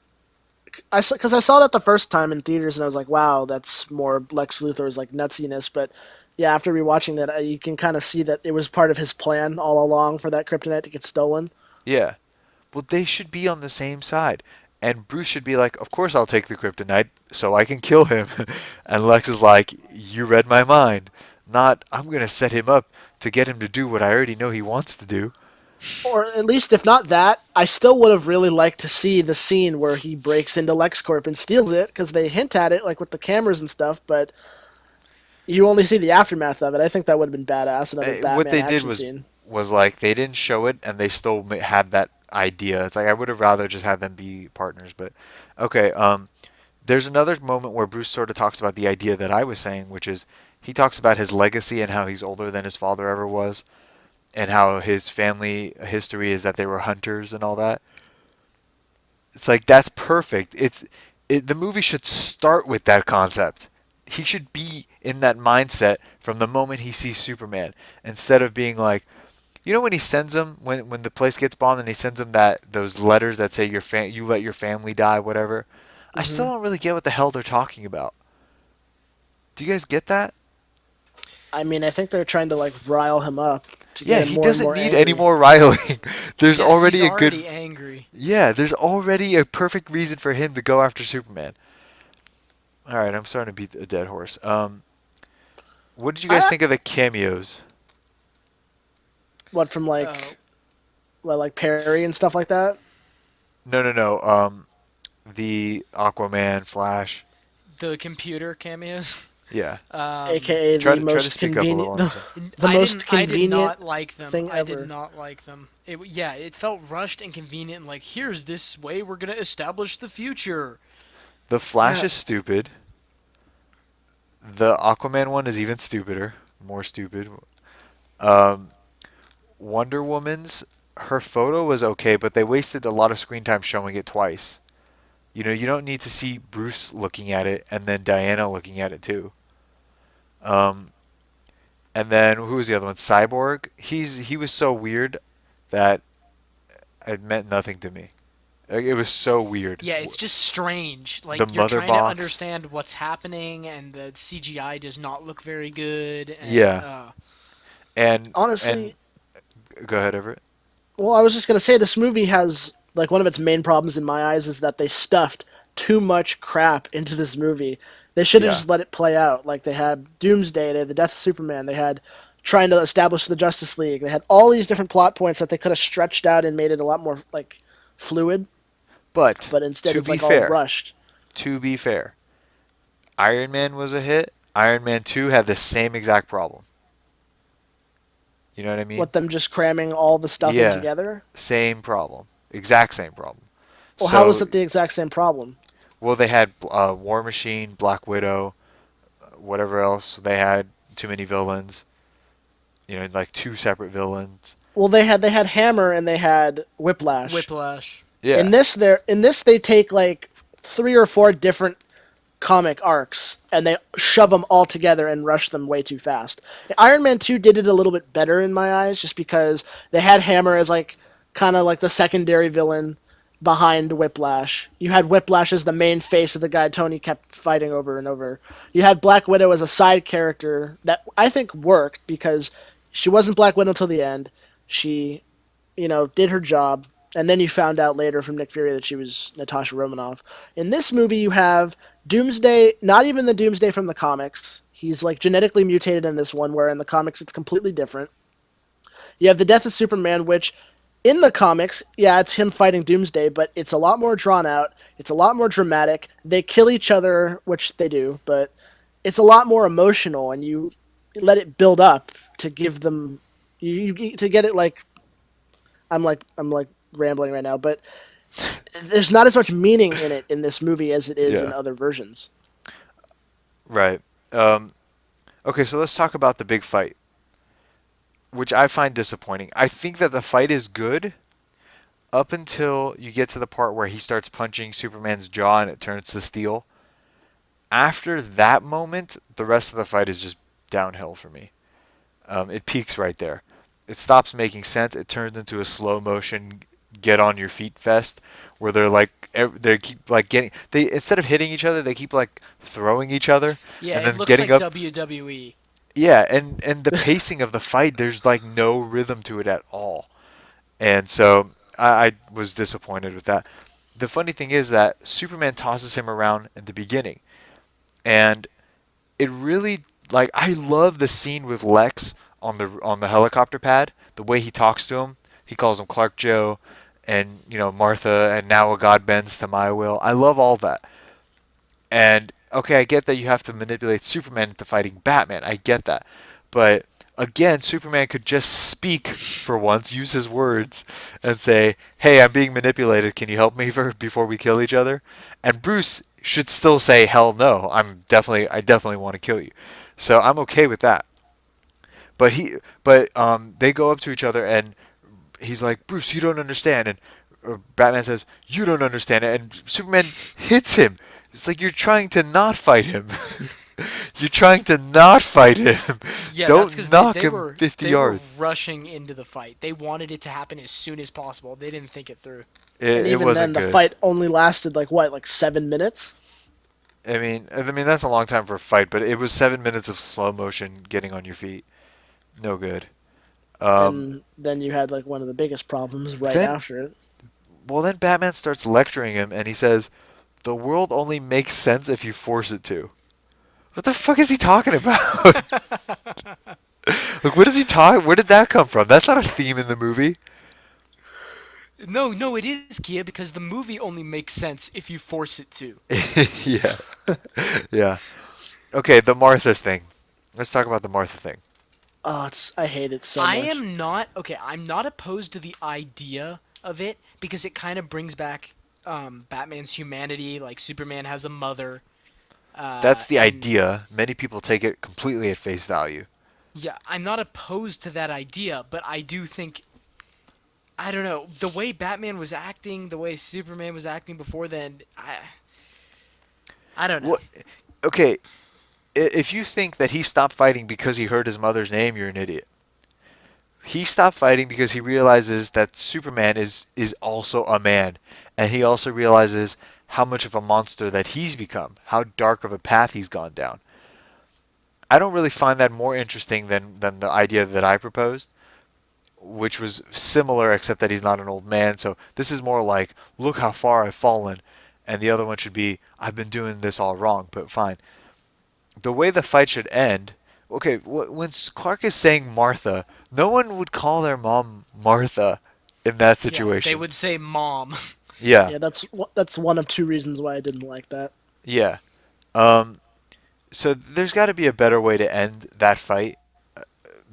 because I saw that the first time in theaters and I was like, wow, that's more Lex Luthor's like nutsiness. But yeah, after rewatching that, you can kind of see that it was part of his plan all along for that kryptonite to get stolen. Yeah. Well, they should be on the same side. And Bruce should be like, of course I'll take the kryptonite so I can kill him. And Lex is like, you read my mind. Not, I'm going to set him up to get him to do what I already know he wants to do. Or at least, if not that, I still would have really liked to see the scene where he breaks into LexCorp and steals it because they hint at it, like with the cameras and stuff. But you only see the aftermath of it. I think that would have been badass. Another What Batman they did action was scene. was like they didn't show it and they still had that idea. It's like I would have rather just had them be partners, but okay. There's another moment where Bruce sort of talks about the idea that I was saying, which is he talks about his legacy and how he's older than his father ever was, and how his family history is that they were hunters and all that. It's like that's perfect. The movie should start with that concept. He should be in that mindset from the moment he sees Superman, instead of being like, you know, when he sends him when the place gets bombed and he sends him those letters that say you let your family die, whatever. I still Hmm. don't really get what the hell they're talking about. Do you guys get that? I mean, I think they're trying to like rile him up to Yeah, get him he more and doesn't more need any angry. more riling. There's Yeah, he's already a good already angry. Yeah, there's already a perfect reason for him to go after Superman. All right, I'm starting to beat a dead horse. What did you guys I think of the cameos? what from Uh, like Perry and stuff like that, No, no, no. The Aquaman, Flash. the computer cameos. Yeah. Um, aka Try the to most speak up a little convenient on the, this one. the most I did convenient not like them. thing I did ever. not like them. Yeah, it felt rushed and convenient. And like, here's this way we're gonna establish the future. The Flash Yeah, is stupid. The Aquaman one is even stupider, more stupid. Um, Wonder Woman's her photo was okay, but they wasted a lot of screen time showing it twice. You know, you don't need to see Bruce looking at it and then Diana looking at it too. Um, and then who was the other one? Cyborg. He was so weird that it meant nothing to me. Like, it was so weird. Yeah, it's just strange. The Like you're mother trying to box. understand what's happening, and the CGI does not look very good. And Yeah, and honestly, go ahead, Everett. well, I was just gonna say this movie has like one of its main problems in my eyes is that they stuffed too much crap into this movie. They should have Yeah, just let it play out. Like they had Doomsday, they had the Death of Superman, they had trying to establish the Justice League. They had all these different plot points that they could have stretched out and made it a lot more like fluid. but But instead, to it's be like all fair, rushed. to be fair, Iron Man was a hit. Iron Man 2 had the same exact problem. You know what I mean? What them just cramming all the stuff in Yeah, together. same problem. Exact same problem. Well, how is So, that the exact same problem? well, they had War Machine, Black Widow, whatever else. They had too many villains. You know, like two separate villains. Well, they had Hammer and they had Whiplash. Whiplash. In Yeah, this they take like three or four different comic arcs and they shove them all together and rush them way too fast. Iron Man 2 did it a little bit better in my eyes just because they had Hammer as like kind of like the secondary villain behind Whiplash. You had Whiplash as the main face of the guy Tony kept fighting over and over. You had Black Widow as a side character that I think worked because she wasn't Black Widow until the end. She, did her job. And then you found out later from Nick Fury that she was Natasha Romanoff. In this movie, you have Doomsday, not even the Doomsday from the comics. He's like genetically mutated in this one, where in the comics it's completely different. You have the death of Superman, which in the comics, yeah, it's him fighting Doomsday, but it's a lot more drawn out. It's a lot more dramatic. They kill each other, which they do, but it's a lot more emotional, and you let it build up to give them to get it like I'm like rambling right now, but there's not as much meaning in it in this movie as it is in yeah, other versions. right. Um, okay, so let's talk about the big fight, which I find disappointing. I think that the fight is good up until you get to the part where he starts punching Superman's jaw and it turns to steel. After that moment, the rest of the fight is just downhill for me. It peaks right there. It stops making sense. It turns into a slow motion get on your feet fest where they're like they keep like getting they instead of hitting each other they keep like throwing each other Yeah, and it then looks getting like up. WWE. Yeah, and the pacing of the fight, there's like no rhythm to it at all. And so I was disappointed with that. The funny thing is that Superman tosses him around in the beginning, and it really like I love the scene with Lex on the helicopter pad. The way he talks to him, he calls him Clark Joe, and Martha, and now a God bends to my will. I love all that. And okay, I get that you have to manipulate Superman into fighting Batman. I get that, but Again, Superman could just speak for once, use his words, and say, "Hey, I'm being manipulated. Can you help me before we kill each other?" And Bruce should still say, "Hell no. I definitely want to kill you." So I'm okay with that. But they go up to each other, and he's like, "Bruce, you don't understand," and Batman says, "You don't understand," and Superman hits him. It's like you're trying to not fight him. You're trying to not fight him. Yeah, that's because Don't knock they him were 50 they were yards. rushing into the fight. They wanted it to happen as soon as possible. They didn't think it through. And It even then, wasn't the good. fight only lasted like what, like 7 minutes? I mean that's a long time for a fight, but it was 7 minutes of slow motion getting on your feet. No good. Um, And then you had like one of the biggest problems right then, after it. well, then Batman starts lecturing him, and he says, "The world only makes sense if you force it to." What the fuck is he talking about? Like, what is he talking? Where did that come from? That's not a theme in the movie. No, no, it is, Kia, because the movie only makes sense if you force it to. Yeah, yeah. Okay, the Martha thing. Let's talk about the Martha thing. Oh, I hate it so I much. am not okay. I'm not opposed to the idea of it because it kind of brings back Batman's humanity. Like Superman has a mother, That's the and idea. Many people take it completely at face value. yeah, I'm not opposed to that idea. But I do think I don't know the way Batman was acting, the way Superman was acting before then. I don't know. What? Okay, if you think that he stopped fighting because he heard his mother's name, you're an idiot. He stopped fighting because he realizes that Superman is also a man, and he also realizes how much of a monster that he's become, how dark of a path he's gone down. I don't really find that more interesting than the idea that I proposed, which was similar except that he's not an old man. So this is more like, look how far I've fallen, and the other one should be, I've been doing this all wrong, but fine. The way the fight should end. Okay, when Clark is saying Martha, no one would call their mom Martha in that Yeah, they situation. would say mom. Yeah, Yeah, that's one of two reasons why I didn't like that. yeah. Um, so there's got to be a better way to end that fight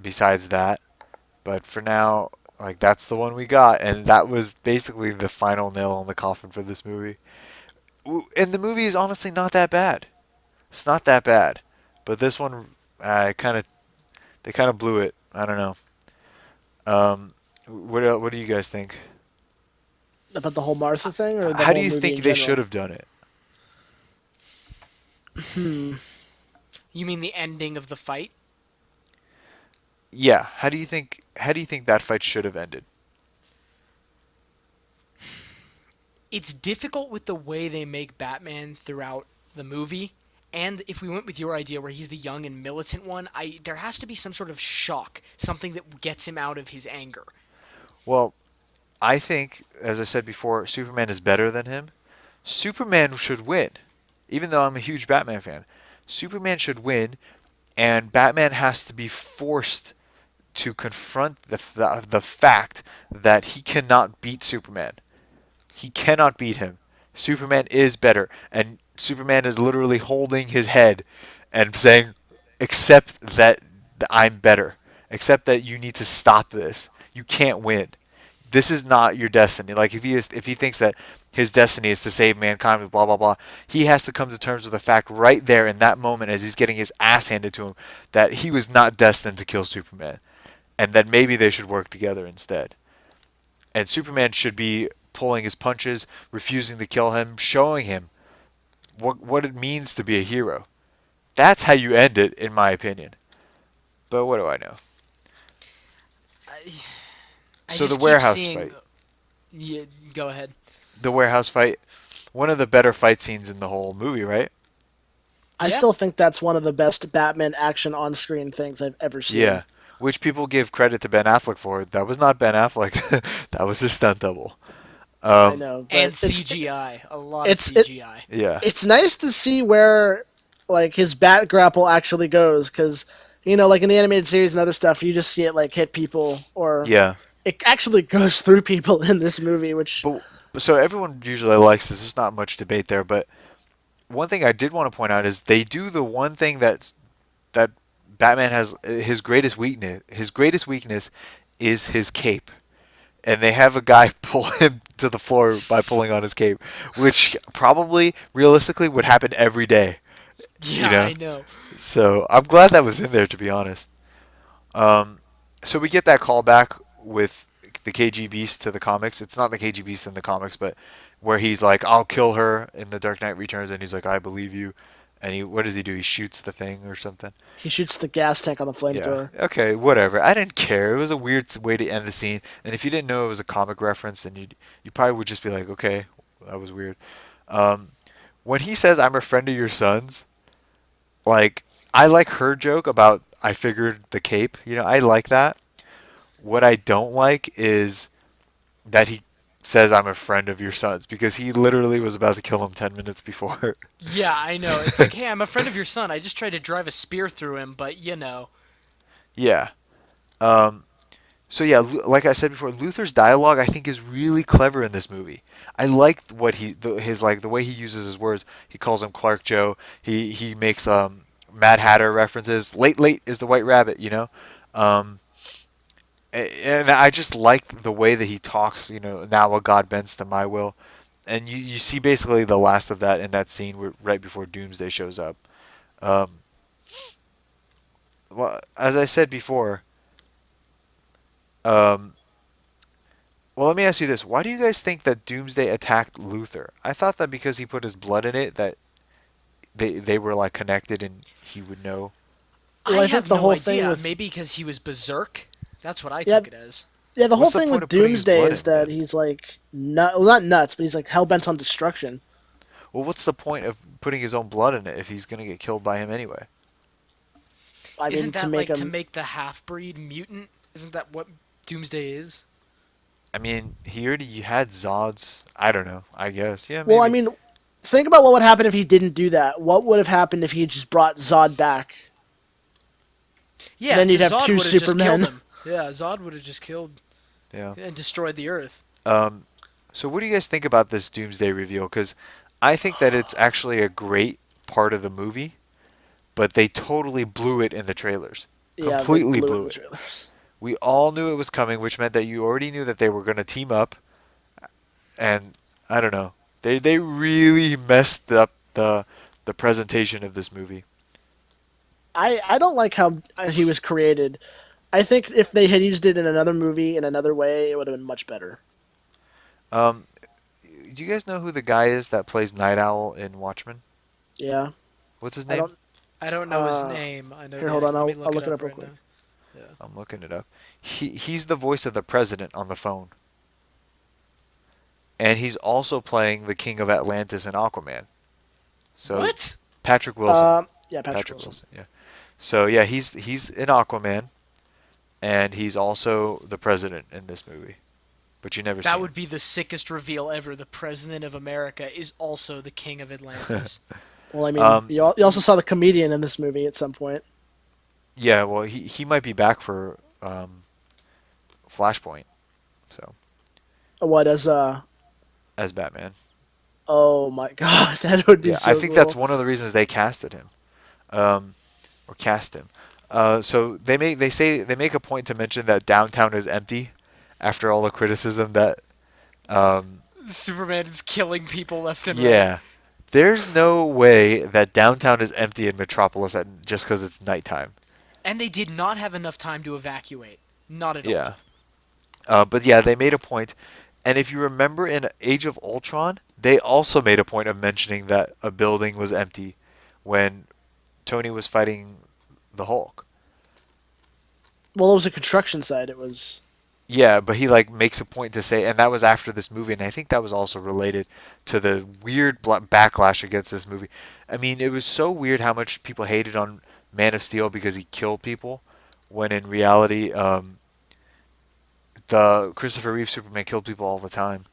besides that. But for now, like that's the one we got, and that was basically the final nail in the coffin for this movie. And the movie is honestly not that bad. It's not that bad, but this one, kind of they kind of blew it. I don't know. What do you guys think? About the whole Martha thing or the How do whole you movie think in they should general? have done it? You mean the ending of the fight? Yeah. How do you think that fight should have ended? It's difficult with the way they make Batman throughout the movie. And if we went with your idea where he's the young and militant one, there has to be some sort of shock, something that gets him out of his anger. Well, I think, as I said before, Superman is better than him. Superman should win, even though I'm a huge Batman fan. Superman should win, and Batman has to be forced to confront the fact that he cannot beat Superman. He cannot beat him. Superman is better, and Superman is literally holding his head and saying, "Accept that I'm better. Accept that you need to stop this. You can't win. This is not your destiny." Like if he thinks that his destiny is to save mankind with blah blah blah, he has to come to terms with the fact right there in that moment as he's getting his ass handed to him that he was not destined to kill Superman, and that maybe they should work together instead. And Superman should be pulling his punches, refusing to kill him, showing him what it means to be a hero. That's how you end it, in my opinion. But what do I know? I, I So the just keep warehouse seeing. fight. Yeah, go ahead. The warehouse fight. One of the better fight scenes in the whole movie, right? I Yeah. still think that's one of the best Batman action on-screen things I've ever Yeah. seen. Which people give credit to Ben Affleck for. That was not Ben Affleck. That was his stunt double. I Um, know, And but CGI. A lot of it's CGI. yeah. it's nice to see where like his bat grapple actually goes because like in the animated series and other stuff, you just see it like hit people or Yeah. it actually goes through people in this movie, which But so everyone usually likes this. There's not much debate there, but one thing I did want to point out is they do the one thing that Batman has his greatest weakness. His greatest weakness is his cape, and they have a guy pull him to the floor by pulling on his cape, which probably realistically would happen every day. You Yeah, know, I know. so I'm glad that was in there, to be honest. Um, so we get that callback with the KG Beast to the comics. It's not the KG Beast in the comics, but where he's like, "I'll kill her" in the Dark Knight Returns, and he's like, "I believe you." And what does he do? He shoots the thing or something. He shoots the gas tank on the Yeah. flamethrower. Okay. Whatever. I didn't care. It was a weird way to end the scene. And if you didn't know it was a comic reference, then you probably would just be like, "Okay, that was weird." Um, when he says, "I'm a friend of your son's," like I like her joke about I figured the cape. I like that. What I don't like is that he says I'm a friend of your son's because he literally was about to kill him 10 minutes before. Yeah, I know. It's like, hey, I'm a friend of your son. I just tried to drive a spear through him, but you know. Yeah. Um, so yeah, like I said before, Luther's dialogue I think is really clever in this movie. I like what his like the way he uses his words. He calls him Clark Joe. He makes Mad Hatter references. Late late is the White Rabbit, Um, and I just like the way that he talks. Now a God bends to my will, and you see basically the last of that in that scene right before Doomsday shows up. Um, well, as I said before, um, well, let me ask you this: why do you guys think that Doomsday attacked Luther? I thought that because he put his blood in it, that they were like connected, and he would know. Well, I I think have the no whole thing idea. with Maybe because he was berserk. That's what I yeah, took it as. yeah, the whole What's the thing point with of putting his Doomsday blood is in that then? he's like well, not nuts, but he's like hell bent on destruction. Well, what's the point of putting his own blood in it if he's gonna get killed by him anyway? I mean, Isn't to that make like to him. make the half breed mutant? Isn't that what Doomsday is? I mean, he already had Zod's. I don't know. I guess. Yeah, Well, I maybe. mean, think about what would happen if he didn't do that. What would have happened if he just brought Zod back? Yeah, Then you'd because have Zod two would have just killed Supermen. him. Yeah, Zod would have just killed Yeah. and destroyed the Earth. Um, so what do you guys think about this Doomsday reveal? Because I think that it's actually a great part of the movie, but they totally blew it in the trailers. Yeah, they Completely blew it in blew the it. trailers. We all knew it was coming, which meant that you already knew that they were going to team up, and I don't know. They really messed up the presentation of this movie. I don't like how he was created. I think if they had used it in another movie in another way, it would have been much better. Um, do you guys know who the guy is that plays Night Owl in Watchmen? Yeah, What's his I name? don't. I don't know his name. I know Here, the hold on. actor. Let me I'll look it look it up up real right quick. now. Yeah. I'm looking it up. He's the voice of the president on the phone, and he's also playing the King of Atlantis in Aquaman. So What? Patrick Wilson. Yeah, Patrick Patrick Wilson. Wilson. Yeah. So yeah, he's in Aquaman, and he's also the president in this movie. But you never see That him. would be the sickest reveal ever. The President of America is also the King of Atlantis. Well, I mean, Um, you also saw the comedian in this movie at some point. yeah. Well, he might be back for Flashpoint. So What as as Batman. Oh my god, that would be Yeah, I so think that's cool. one of the reasons they casted him, or cast him. So they make a point to mention that downtown is empty, after all the criticism that, um, Superman is killing people left and right. yeah, there's no way that downtown is empty in Metropolis just because it's nighttime. And they did not have enough time to evacuate. Not at all. Yeah, but yeah, they made a point, and if you remember in Age of Ultron, they also made a point of mentioning that a building was empty when Tony was fighting the Hulk. Well, it was a construction site. It was. Yeah, but he like makes a point to say, and that was after this movie, and I think that was also related to the weird backlash against this movie. I mean, it was so weird how much people hated on Man of Steel because he killed people, when in reality, the Christopher Reeve Superman killed people all the time.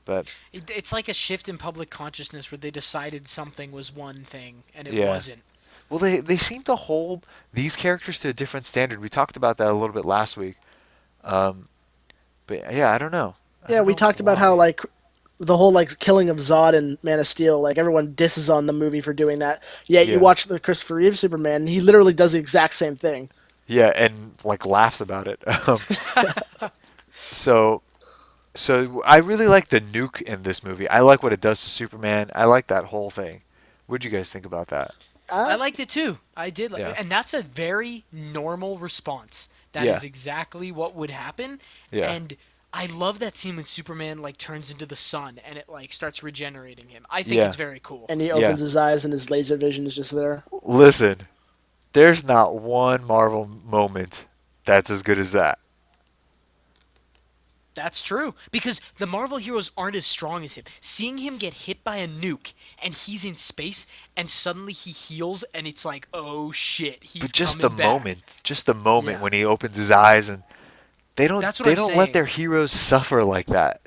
But It's like a shift in public consciousness where they decided something was one thing and it yeah, wasn't. well, they seem to hold these characters to a different standard. We talked about that a little bit last week. Um, but yeah, I don't know. I Yeah, don't we know talked about how why. like the whole like killing of Zod and Man of Steel, like everyone disses on the movie for doing that. Yet you Yeah. watch the Christopher Reeve Superman, and he literally does the exact same thing. Yeah, and like laughs about it. So so I really like the nuke in this movie. I like what it does to Superman. I like that whole thing. What'd you guys think about that? I Uh, liked it too. I did, Yeah. and that's a very normal response. That Yeah. is exactly what would happen, Yeah. and I love that scene when Superman like turns into the sun and it like starts regenerating him. I think Yeah. it's very cool. and he Yeah. opens his eyes, and his laser vision is just there. Listen, there's not one Marvel moment that's as good as that. That's true because the Marvel heroes aren't as strong as him. Seeing him get hit by a nuke and he's in space and suddenly he heals and it's like, oh shit, he's But coming back. just the moment Yeah, when he opens his eyes and that's what they I'm don't let saying. their heroes suffer like that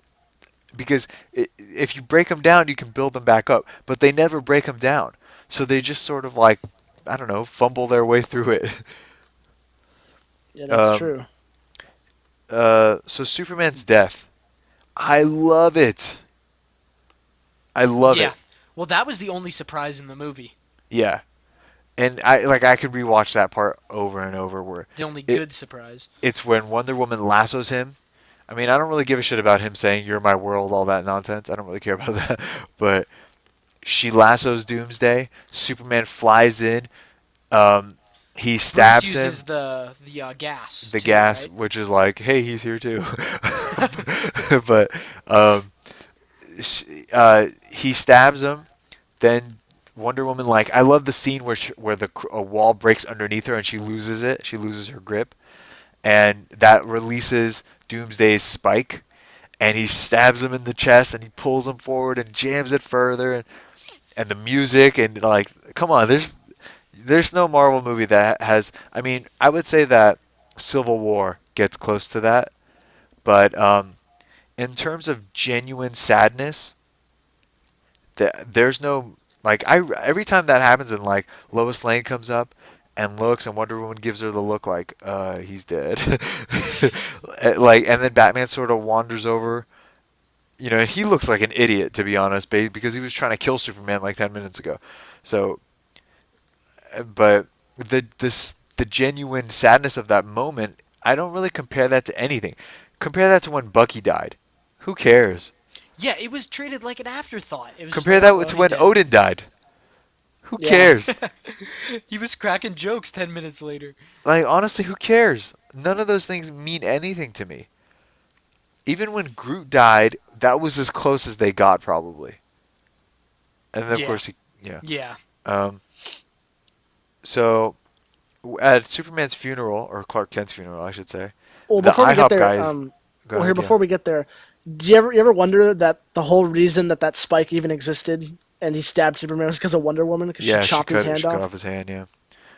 because if you break them down, you can build them back up, but they never break them down. So they just sort of like I don't know, fumble their way through it. Yeah, that's Um, true. so Superman's death, I love it. I love Yeah. it. Well, that was the only surprise in the movie. Yeah, and I could rewatch that part over and over where The only it good surprise. it's when Wonder Woman lassos him. I mean, I don't really give a shit about him saying "You're my world," all that nonsense. I don't really care about that. But she lassos Doomsday. Superman flies in. Um, he Bruce stabs him. uses the gas The too, gas, right? which is like, hey, he's here too. But um, he stabs him. Then Wonder Woman, like, I love the scene where a wall breaks underneath her and she loses it. She loses her grip, and that releases Doomsday's spike, and he stabs him in the chest and he pulls him forward and jams it further, and the music and like, come on, there's no Marvel movie that has. I mean, I would say that Civil War gets close to that, but in terms of genuine sadness, there's no like I every time that happens and like Lois Lane comes up and looks and Wonder Woman gives her the look like he's dead. Like and then Batman sort of wanders over, you know, and he looks like an idiot to be honest, because he was trying to kill Superman like 10 minutes ago. So but the genuine sadness of that moment, I don't really compare that to anything. Compare that to when Bucky died. Who cares? Yeah, it was treated like an afterthought. It was just Compare like, that oh well, to he when dead. Odin died. Who Yeah. cares? He was cracking jokes 10 minutes later. Like honestly, who cares? None of those things mean anything to me. Even when Groot died, that was as close as they got probably. And then of Yeah, course yeah. yeah. Um, so at Superman's funeral or Clark Kent's funeral, I should say, Well, the before we get IHOP guy there, is. Go well, here ahead, yeah. before we get there, do you ever wonder that the whole reason that that spike even existed and he stabbed Superman was because of Wonder Woman because she Yeah, chopped his hand she cut off? off his hand. Yeah,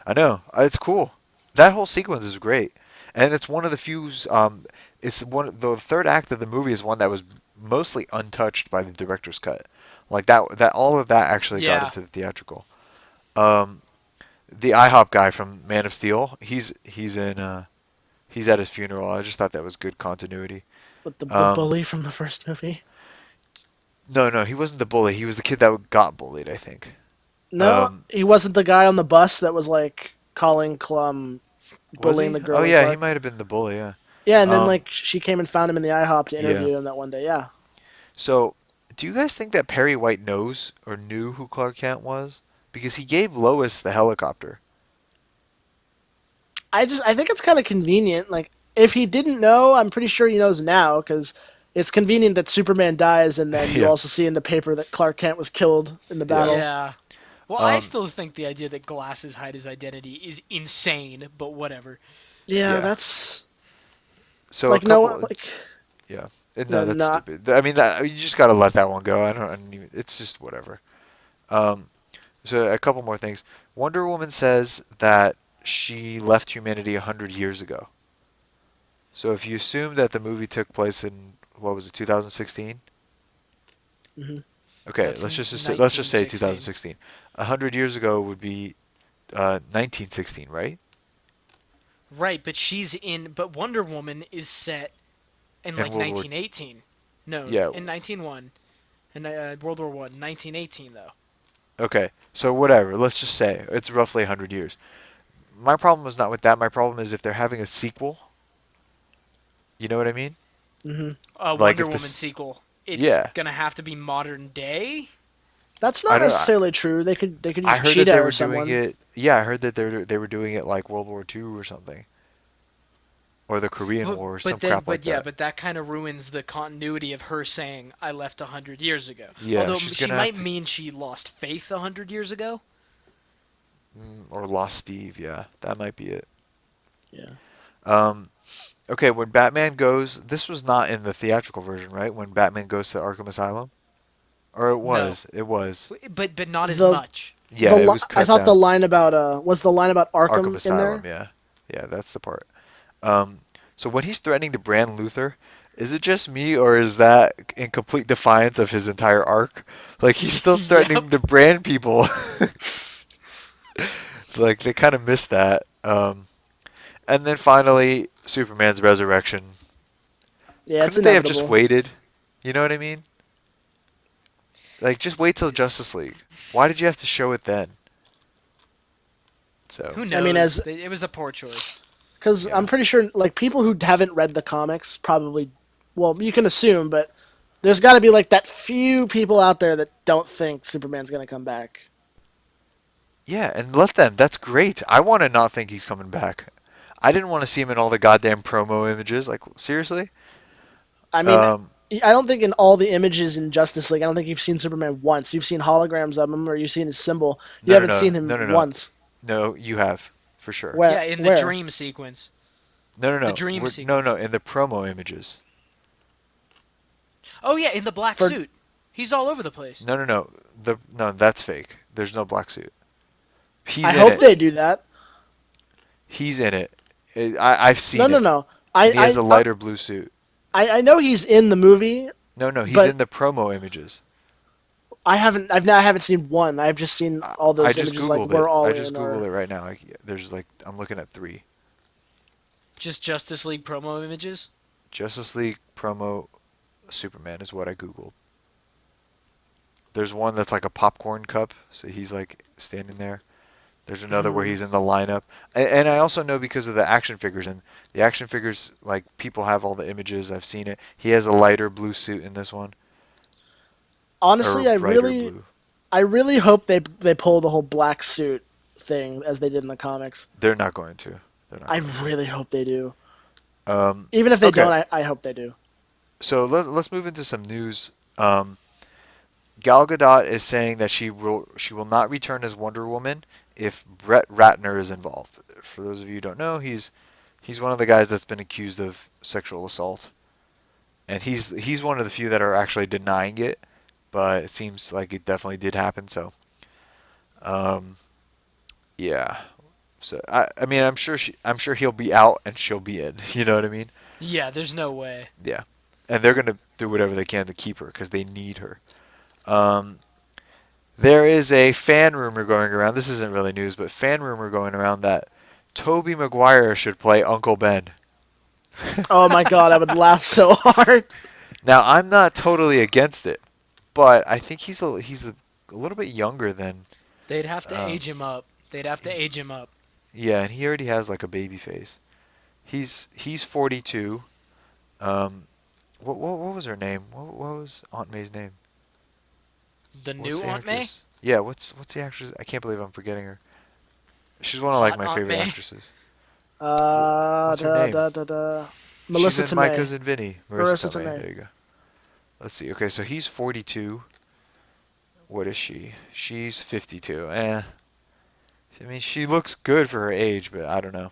I know. It's cool. That whole sequence is great, and it's one of the few. It's the third act of the movie is one that was mostly untouched by the director's cut. Like that all of that actually got Yeah. into the theatrical. Um, the IHOP guy from Man of Steel, he's at his funeral. I just thought that was good continuity. With the Um, bully from the first movie. no, he wasn't the bully. He was the kid that got bullied, I think. No, Um, he wasn't the guy on the bus that was like calling was bullying he? the Oh girl in yeah, he Clark. might have been the bully. Yeah. Yeah, and then Um, like she came and found him in the IHOP to yeah. interview him that one day. Yeah, So, do you guys think that Perry White knows or knew who Clark Kent was? Because he gave Lois the helicopter. I think it's kind of convenient. Like if he didn't know, I'm pretty sure he knows now because it's convenient that Superman dies and then you Yeah. also see in the paper that Clark Kent was killed in the Yeah. battle. Yeah. Well, I Um, still think the idea that glasses hide his identity is insane, but whatever. Yeah, yeah. that's So a like no couple. like Yeah. no No, that's not stupid. I mean, you just gotta let that one go. I don't even. It's just whatever. Um, so a couple more things. Wonder Woman says that she left humanity 100 years ago. So if you assume that the movie took place in what was it, 2016? mhm. Okay, That's let's just say 1916. 2016. 100 years ago would be 1916, right? Right, but she's in. But Wonder Woman is set in And like World War 1918. No, yeah in 1901. And World War One, 1918 though. Okay, so whatever. Let's just say it's roughly 100 years. My problem is not with that. My problem is if they're having a sequel. You know what I mean? Hmm. A Like Wonder if Woman this, sequel. It's yeah. gonna have to be modern day. That's I not don't. necessarily true. They could I use heard that they Cheetah or were doing someone. it. Yeah, I heard that they were doing it like World War II or something, or the Korean But War or some but then crap like but yeah, that. but that kind of ruins the continuity of her saying I left 100 years ago. Yeah, Although she's she gonna have might to, mean she lost faith 100 years ago. or Lost Steve. Yeah, that might be it. Yeah. Um, okay, when Batman goes, this was not in the theatrical version, right? When Batman goes to Arkham Asylum, or it No, was. It was. but not as The much. Yeah, it was I cut thought the down. line about was the line about Arkham Arkham in Asylum. there? Yeah, yeah, that's the part. Um, so when he's threatening to brand Luther, is it just me or is that in complete defiance of his entire arc? Like he's still threatening Yep. to brand people. Like they kind of missed that. And then finally, Superman's resurrection. Yeah, it's Couldn't they have just inevitable. waited? You know what I mean? Like just wait till Justice League. Why did you have to show it then? So Who I mean, knows? It was a poor choice. because I'm yeah, pretty sure like people who haven't read the comics probably, well, you can assume, but there's got to be like that few people out there that don't think Superman's gonna come back. yeah, and let them. That's great. I want to not think he's coming back. I didn't want to see him in all the goddamn promo images. Like seriously? I mean, Um, I don't think in all the images in Justice League, I don't think you've seen Superman once. You've seen holograms of him, or you've seen his symbol. You no, no, haven't no, seen him no, no, no, once. no. You have for sure. Where? Yeah, in the Where? dream sequence. No, no, The no. dream No, no. sequence. In the promo images. Oh yeah, in the black For suit. He's all over the place. No, no, no. No, that's fake. There's no black suit. I He's in hope it. they do that. He's in it. I've No, seen no, it, no. and he has a lighter blue suit. I know he's in the movie, No, no, he's but in the promo images. I haven't seen one. I've just seen all I those just images like googled it. we're all I just in googled or it right now. There's like I'm looking at three. Just Justice League promo images. Justice League promo Superman is what I googled. There's one that's like a popcorn cup, so he's like standing there. There's another where he's in the lineup, and I also know because of the action figures and the action figures. Like people have all the images. I've seen it. He has a lighter blue suit in this one, or honestly, brighter blue. I really hope they pull the whole black suit thing as they did in the comics. They're not going to. They're not I going really hope they do. to. Even if they Okay, don't, I hope they do. so let's move into some news. Gal Gadot is saying that she will not return as Wonder Woman if Brett Ratner is involved. For those of you who don't know, he's one of the guys that's been accused of sexual assault, and he's one of the few that are actually denying it, but it seems like it definitely did happen. So, um, yeah. So I mean I'm sure he'll be out and she'll be in. You know what I mean? Yeah, there's no way. Yeah. And they're gonna do whatever they can to keep her because they need her. Um, there is a fan rumor going around. This isn't really news, but fan rumor going around that Toby Maguire should play Uncle Ben. Oh my god, I would laugh so hard. Now I'm not totally against it, but I think he's a little bit younger than. They'd have to Um, age him up. They'd have to age him up. yeah, and he already has like a baby face. He's 42. Um, what was her name? What was Aunt May's name? The What's new the Aunt May? actress? Yeah, what's the actress? I can't believe I'm forgetting her. She's one of like Hot my Aunt favorite May? actresses. What's her name? Melissa She's in My Tomei. Cousin Vinny. Marissa Marissa Tomei. Tomei. There you go. Let's see. Okay, so he's 42. What is she? She's 52. I mean, she looks good for her age, but I don't know.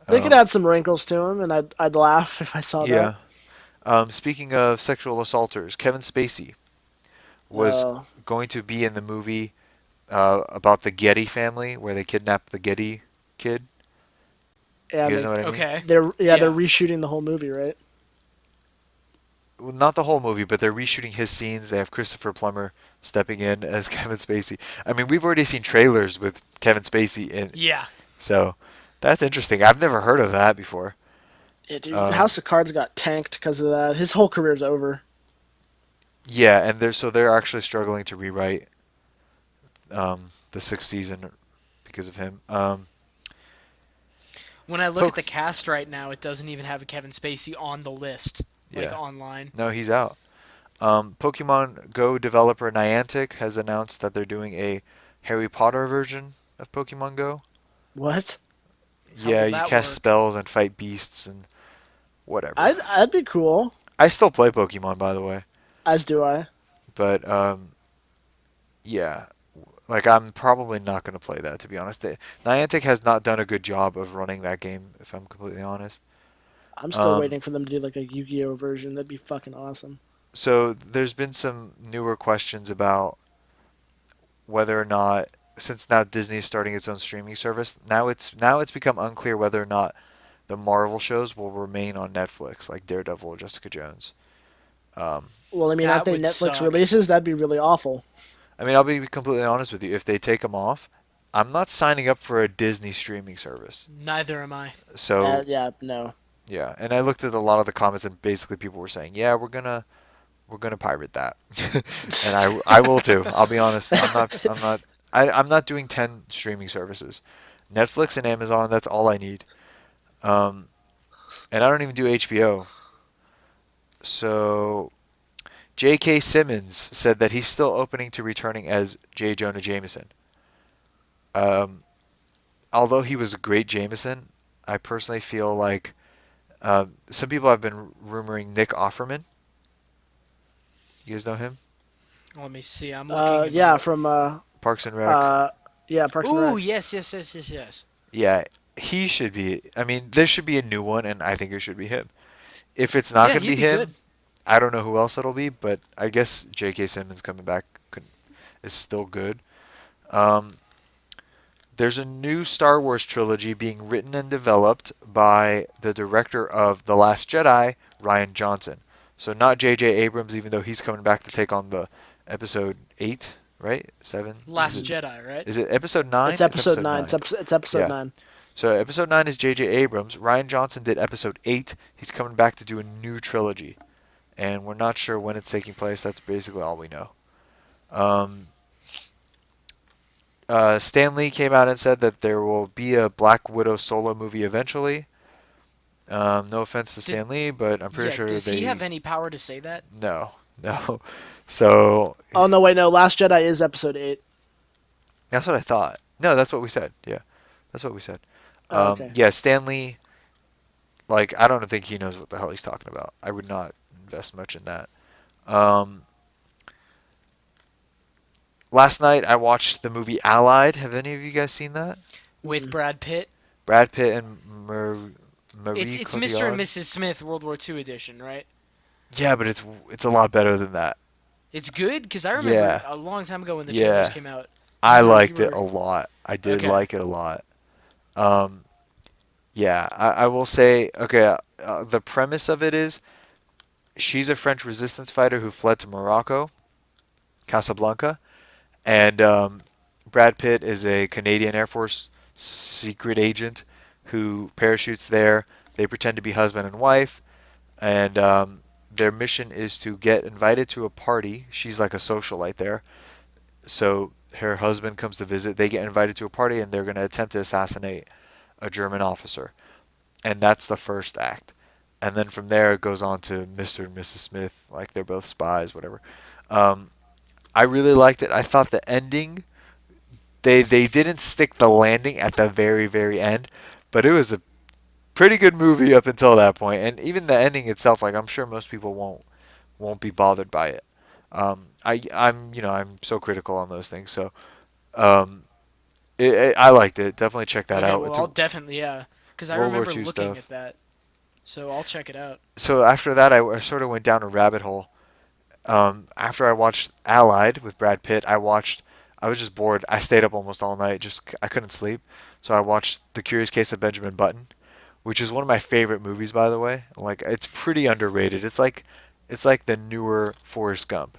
They could Um, add some wrinkles to him, and I'd laugh if I saw that. yeah. Speaking of sexual assaulters, Kevin Spacey was Uh, going to be in the movie about the Getty family, where they kidnapped the Getty kid. yeah, You guys know what I mean? Okay. they're Yeah. reshooting the whole movie, right? Well, not the whole movie, but they're reshooting his scenes. They have Christopher Plummer stepping in as Kevin Spacey. I mean, we've already seen trailers with Kevin Spacey in, Yeah. so that's interesting. I've never heard of that before. Yeah, dude. Um, House of Cards got tanked because of that. His whole career's over. Yeah, and they're actually struggling to rewrite the sixth season because of him. When I look at Poke. the cast right now, it doesn't even have Kevin Spacey on the list, like Yeah. online. No, he's out. Pokemon Go developer Niantic has announced that they're doing a Harry Potter version of Pokemon Go. What? How Yeah, will you that cast work? spells and fight beasts and whatever. I'd be cool. I still play Pokemon, by the way, As do I. but yeah, like I'm probably not going to play that to be honest. Niantic has not done a good job of running that game, if I'm completely honest. I'm still Um, waiting for them to do like a Yu-Gi-Oh version. That'd be fucking awesome. so there's been some newer questions about whether or not, since now Disney is starting its own streaming service, now it's become unclear whether or not the Marvel shows will remain on Netflix, like Daredevil or Jessica Jones. Um, Well, I mean, aren't That they would Netflix suck. releases? That'd be really awful. I mean, I'll be completely honest with you. If they take them off, I'm not signing up for a Disney streaming service. Neither am I. So Yeah, no. yeah, and I looked at a lot of the comments, and basically people were saying, "Yeah, we're gonna pirate that," and I will too. I'll be honest. I'm not doing 10 streaming services. Netflix and Amazon. That's all I need. Um, and I don't even do HBO. So J.K. Simmons said that he's still opening to returning as J. Jonah Jameson. Um, although he was a great Jameson, I personally feel like some people have been rumoring Nick Offerman. You guys know him? Let me see. I'm looking him Yeah, up. from Parks and Rec. uh, yeah, Parks and Ooh, Rec. yes, yes, yes, yes, yes. Yeah, he should be. I mean, there should be a new one, and I think it should be him. If it's not Yeah, going to be he'd be good. him, I don't know who else it'll be, but I guess J.K. Simmons coming back is still good. Um, there's a new Star Wars trilogy being written and developed by the director of The Last Jedi, Ryan Johnson. So not J.J. Abrams, even though he's coming back to take on the episode 8, right? 7? Last Jedi, right? Is it episode 9? It's It's episode episode nine. 9. It's episode Yeah. 9. So episode 9 is J.J. Abrams. Ryan Johnson did episode 8. He's coming back to do a new trilogy. And we're not sure when it's taking place. That's basically all we know. Um, Stan Lee came out and said that there will be a Black Widow solo movie eventually. No offense to Did, Stan Lee, but I'm pretty yeah, sure does he have they... any power to say that? No. No. So Oh no, wait, no. Last Jedi is episode 8. that's what I thought. No, that's what we said. Yeah. That's what we said. Oh, okay. Yeah, Stan Lee, like, I don't think he knows what the hell he's talking about. I would not invest much in that. Um, last night I watched the movie Allied. Have any of you guys seen that? With Brad Pitt? Brad Pitt and Marie It's Mr. and Cotillard. Mrs. Smith World War II edition, right? Yeah, but it's a lot better than that. It's good because I remember Yeah, a long time ago when the trailers yeah. came out, I you liked it were a lot. I did okay. like it a lot. Um, yeah, I will say, okay, the premise of it is she's a French resistance fighter who fled to Morocco, Casablanca, and Brad Pitt is a Canadian Air Force secret agent who parachutes there. They pretend to be husband and wife, and their mission is to get invited to a party. She's like a socialite there, so her husband comes to visit. They get invited to a party, and they're going to attempt to assassinate a German officer, and that's the first act. And then from there it goes on to Mr. and Mrs. Smith, like they're both spies, whatever. Um, I really liked it. I thought the ending, they didn't stick the landing at the very end, but it was a pretty good movie up until that point. And even the ending itself, like I'm sure most people won't be bothered by it. I'm so critical on those things. So um, I liked it. Definitely check that Okay, out. well It's I'll a definitely because I World War remember II looking at stuff. that, so I'll check it out. So after that, I sort of went down a rabbit hole. After I watched Allied with Brad Pitt, I was just bored. I stayed up almost all night. I couldn't sleep. So I watched The Curious Case of Benjamin Button, which is one of my favorite movies, by the way. Like it's pretty underrated. It's like the newer Forrest Gump.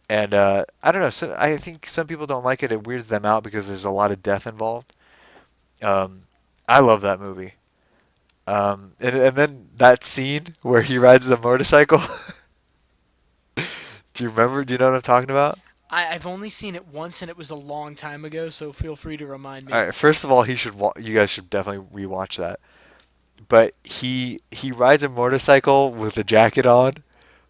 And I don't know. So I think some people don't like it. It weirds them out because there's a lot of death involved. Um, I love that movie. And then that scene where he rides the motorcycle. Do you remember? Do you know what I'm talking about? I've only seen it once, and it was a long time ago. So feel free to remind All me. right. First of all, you guys should definitely rewatch that. But he rides a motorcycle with a jacket on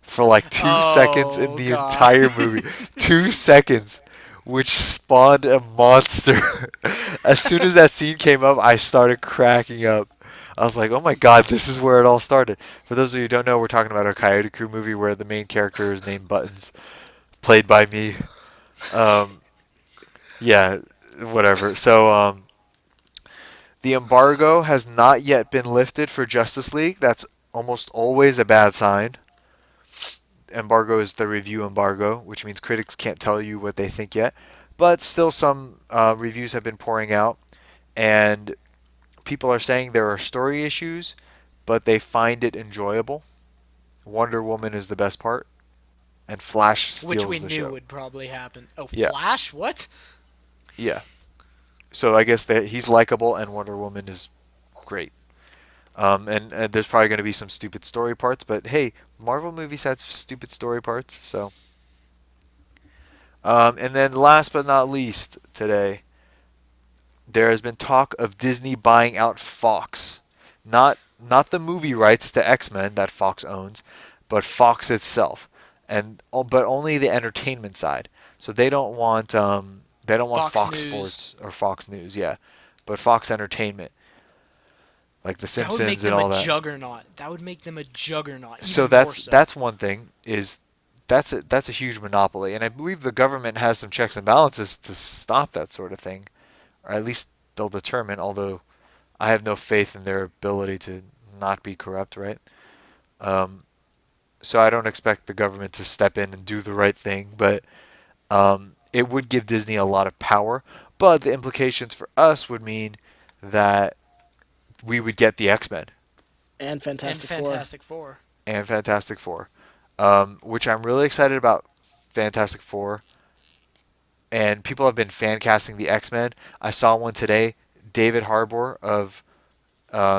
for like 2 seconds in Oh the God. entire movie. 2 seconds, which spawned a monster. As soon as that scene came up, I started cracking up. I was like, "Oh my God, this is where it all started." For those of you who don't know, we're talking about our Coyote Crew movie where the main character is named Buttons, played by me. Um, yeah, whatever. The embargo has not yet been lifted for Justice League. That's almost always a bad sign. Embargo is the review embargo, which means critics can't tell you what they think yet. But still, some reviews have been pouring out, and people are saying there are story issues, but they find it enjoyable. Wonder Woman is the best part, and Flash Which steals we the knew show. would probably happen. Oh, Yeah, Flash? What? yeah. So I guess that he's likable, and Wonder Woman is great. And there's probably going to be some stupid story parts, but hey, Marvel movies have stupid story parts. So, and then last but not least, today there has been talk of Disney buying out Fox, not the movie rights to X-Men that Fox owns, but Fox itself, and but only the entertainment side. So they don't want Fox Fox News. Sports or Fox News, yeah, but Fox Entertainment, like The That would make Simpsons and them a all that. juggernaut. That would make them a juggernaut, So even more so. that's one thing is that's a huge monopoly, and I believe the government has some checks and balances to stop that sort of thing, or at least they'll determine. Although I have no faith in their ability to not be corrupt, right? Um, so I don't expect the government to step in and do the right thing, but it would give Disney a lot of power. But the implications for us would mean that we would get the X Men And And Fantastic Four. Fantastic Four. and Fantastic Four, which I'm really excited about. Fantastic Four, and people have been fan casting the X Men. I saw one today. David Harbour of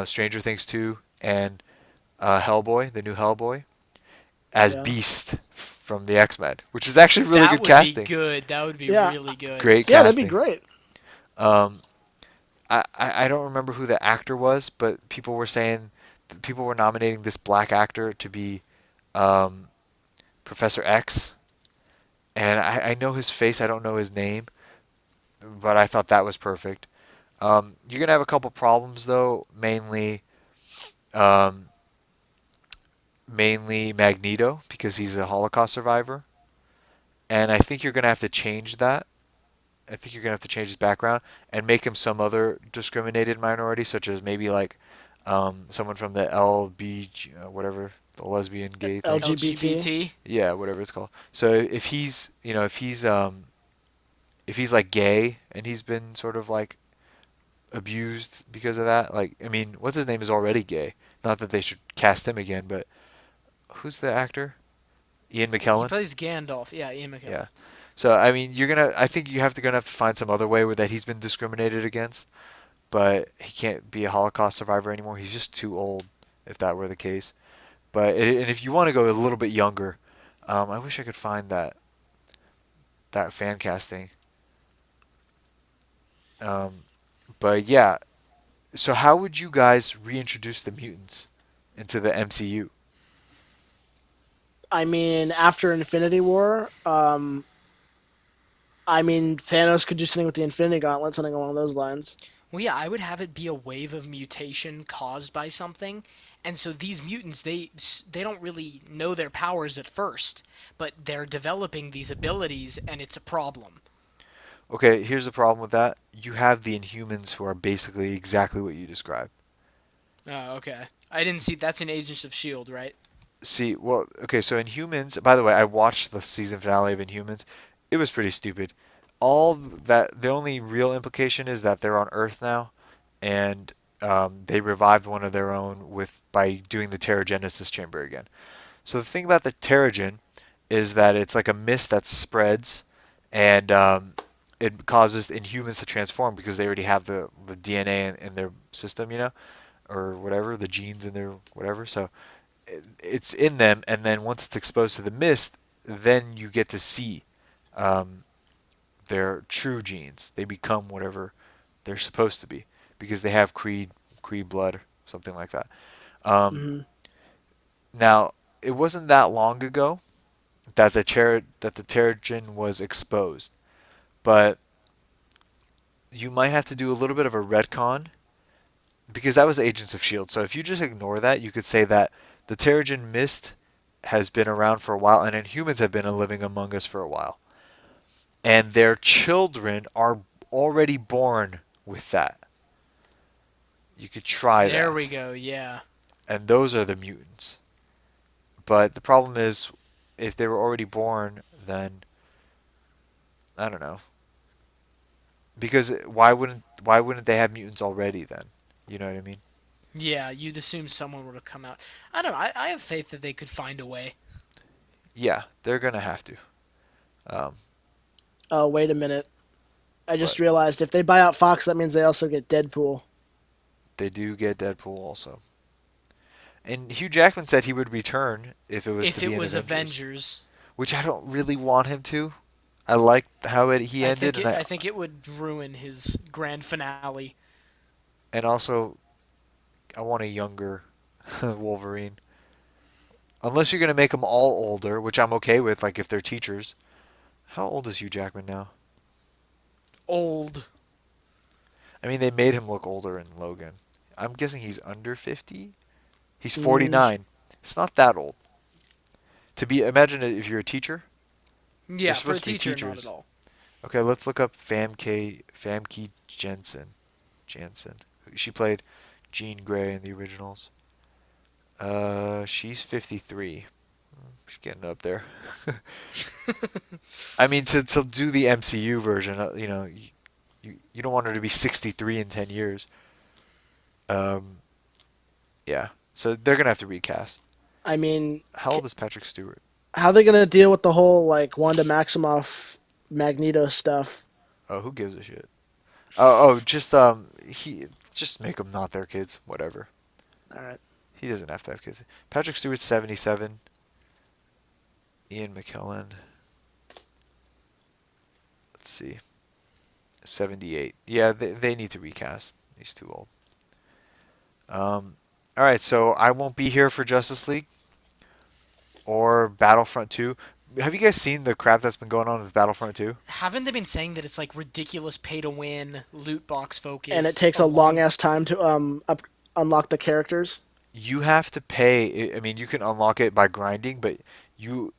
Stranger Things 2 and Hellboy, the new Hellboy, as Yeah. Beast from the X Men, which is actually really That good would be casting. good. That would be Yeah. really good. Great Yeah, that'd be casting. great. Um, I don't remember who the actor was, but people were saying people were nominating this black actor to be um, Professor X, and I know his face. I don't know his name, but I thought that was perfect. You're gonna have a couple problems though, um, mainly Magneto because he's a Holocaust survivor, and I think you're gonna have to change that. I think you're gonna have to change his background and make him some other discriminated minority, such as maybe like someone from the LB, whatever, the lesbian gay thing. LGBT. LGBT. Yeah, whatever it's called. So if he's, if he's like gay and he's been sort of like abused because of that, like I mean, what's his name is already gay. Not that they should cast him again, but who's the actor? Ian He McKellen. plays Gandalf. Yeah, Ian Yeah. McKellen. So I mean, I think gonna have to find some other way where that he's been discriminated against, but he can't be a Holocaust survivor anymore. He's just too old, if that were the case. And if you want to go a little bit younger, I wish I could find that fan casting. Um, but yeah, so how would you guys reintroduce the mutants into the MCU? I mean, after Infinity War, I mean, Thanos could do something with the Infinity Gauntlet, something along those lines. Well, yeah, I would have it be a wave of mutation caused by something, and so these mutants they don't really know their powers at first, but they're developing these abilities, and it's a problem. Okay, here's the problem with that. You have the Inhumans who are basically exactly what you described. Oh, okay. I didn't see. That's an Agents of Shield, right? See, well, okay, so Inhumans, by the way, I watched the season finale of Inhumans. It was pretty stupid. The only real implication is that they're on Earth now, and they revived one of their own by doing the Terrigenesis chamber again. So the thing about the Terrigen is that it's like a mist that spreads, and it causes Inhumans to transform because they already have the DNA in their system, or whatever, the genes in their whatever. So it's in them, and then once it's exposed to the mist, then you get to see um, their true genes. They become whatever they're supposed to be because they have Kree blood or something like that. Um, Hmm. Now, it wasn't that long ago that the Terrigen was exposed, but you might have to do a little bit of a retcon because that was Agents of Shield. So if you just ignore that, you could say that the Terrigen mist has been around for a while, and then humans have been living among us for a while, and their children are already born with that. You could try There we that, go. Yeah. and those are the mutants. But the problem is, if they were already born, then I don't know. Because why wouldn't they have mutants already then? You know what I mean? Yeah, you'd assume someone would have come out. I don't know. I have faith that they could find a way. Yeah, they're gonna have to. Um, Oh, wait a minute. I but just realized if they buy out Fox, that means they also get Deadpool. they do get Deadpool also. And Hugh Jackman said he would return if it was to If it be an was Avengers, Avengers, which I don't really want him to. I liked how he ended, I think it would ruin his grand finale. and also I want a younger Wolverine. Unless you're gonna make them all older, which I'm okay with, like if they're teachers. How old is Hugh Jackman now? Old. I mean, they made him look older in Logan. I'm guessing he's under 50. He's Mm, 49. It's not that old. To be, imagine if you're a teacher. They're Yeah, for a supposed to be teacher, not at teachers. all. Okay, let's look up Famke Jensen. Jansen. She played Jean Grey in the originals. She's 53. She's getting up there. I mean, to do the MCU version, you don't want her to be 63 in 10 years. Um, yeah. So they're gonna have to recast. I mean, How old is Patrick Stewart? how are they gonna deal with the whole like Wanda Maximoff Magneto stuff? Oh, who gives a shit? Oh, just make them not their kids. Whatever. All right. He doesn't have to have kids. Patrick Stewart's 77. Ian McKellen. Let's see. 78. Yeah, they need to recast. He's too old. All right, so I won't be here for Justice League or Battlefront 2. Have you guys seen the crap that's been going on with Battlefront 2? Haven't they been saying that it's like ridiculous pay to win, loot box And it focused, takes a long ass time to unlock the characters. You have to pay. I mean, you can unlock it by grinding, but you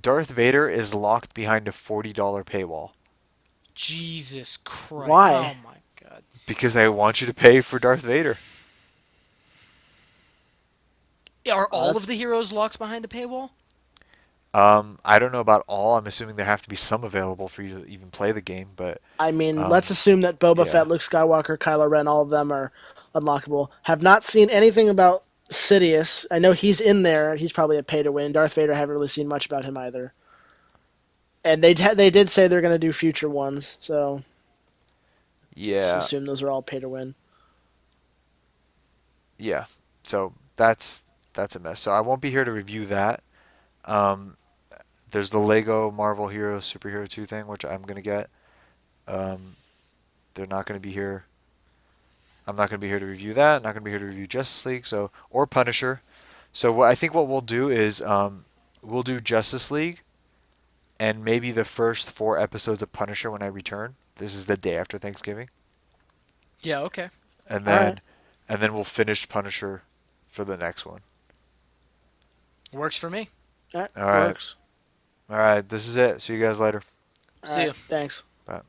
Darth Vader is locked behind a $40 paywall Jesus Christ. Oh Why? my god. because they want you to pay for Darth Vader. Are all That's of the heroes locked behind a paywall? I don't know about all. I'm assuming there have to be some available for you to even play the game, but I mean, let's um, assume that Boba yeah, Fett, Luke Skywalker, Kylo Ren, all of them are unlockable. Have not seen anything about Sidious. I know he's in there. He's probably a pay to win. Darth Vader, I haven't really seen much about him either. And they did say they're going to do future ones, so just yeah, assume those are all pay to win. yeah. So that's a mess. So I won't be here to review that. Um, there's the Lego Marvel Heroes Superhero 2 thing, which I'm gonna get. Um, they're not gonna be here. I'm not gonna be here to review that. Not gonna be here to review Justice League. So or Punisher. So I think what we'll do is we'll do Justice League and maybe the first 4 episodes of Punisher when I return. This is the day after Thanksgiving, Yeah, okay. and All right. then we'll finish Punisher for the next one. Works for me. All right. All right. Works. All right. This is it. See you guys later. All See right. ya. Thanks. Bye.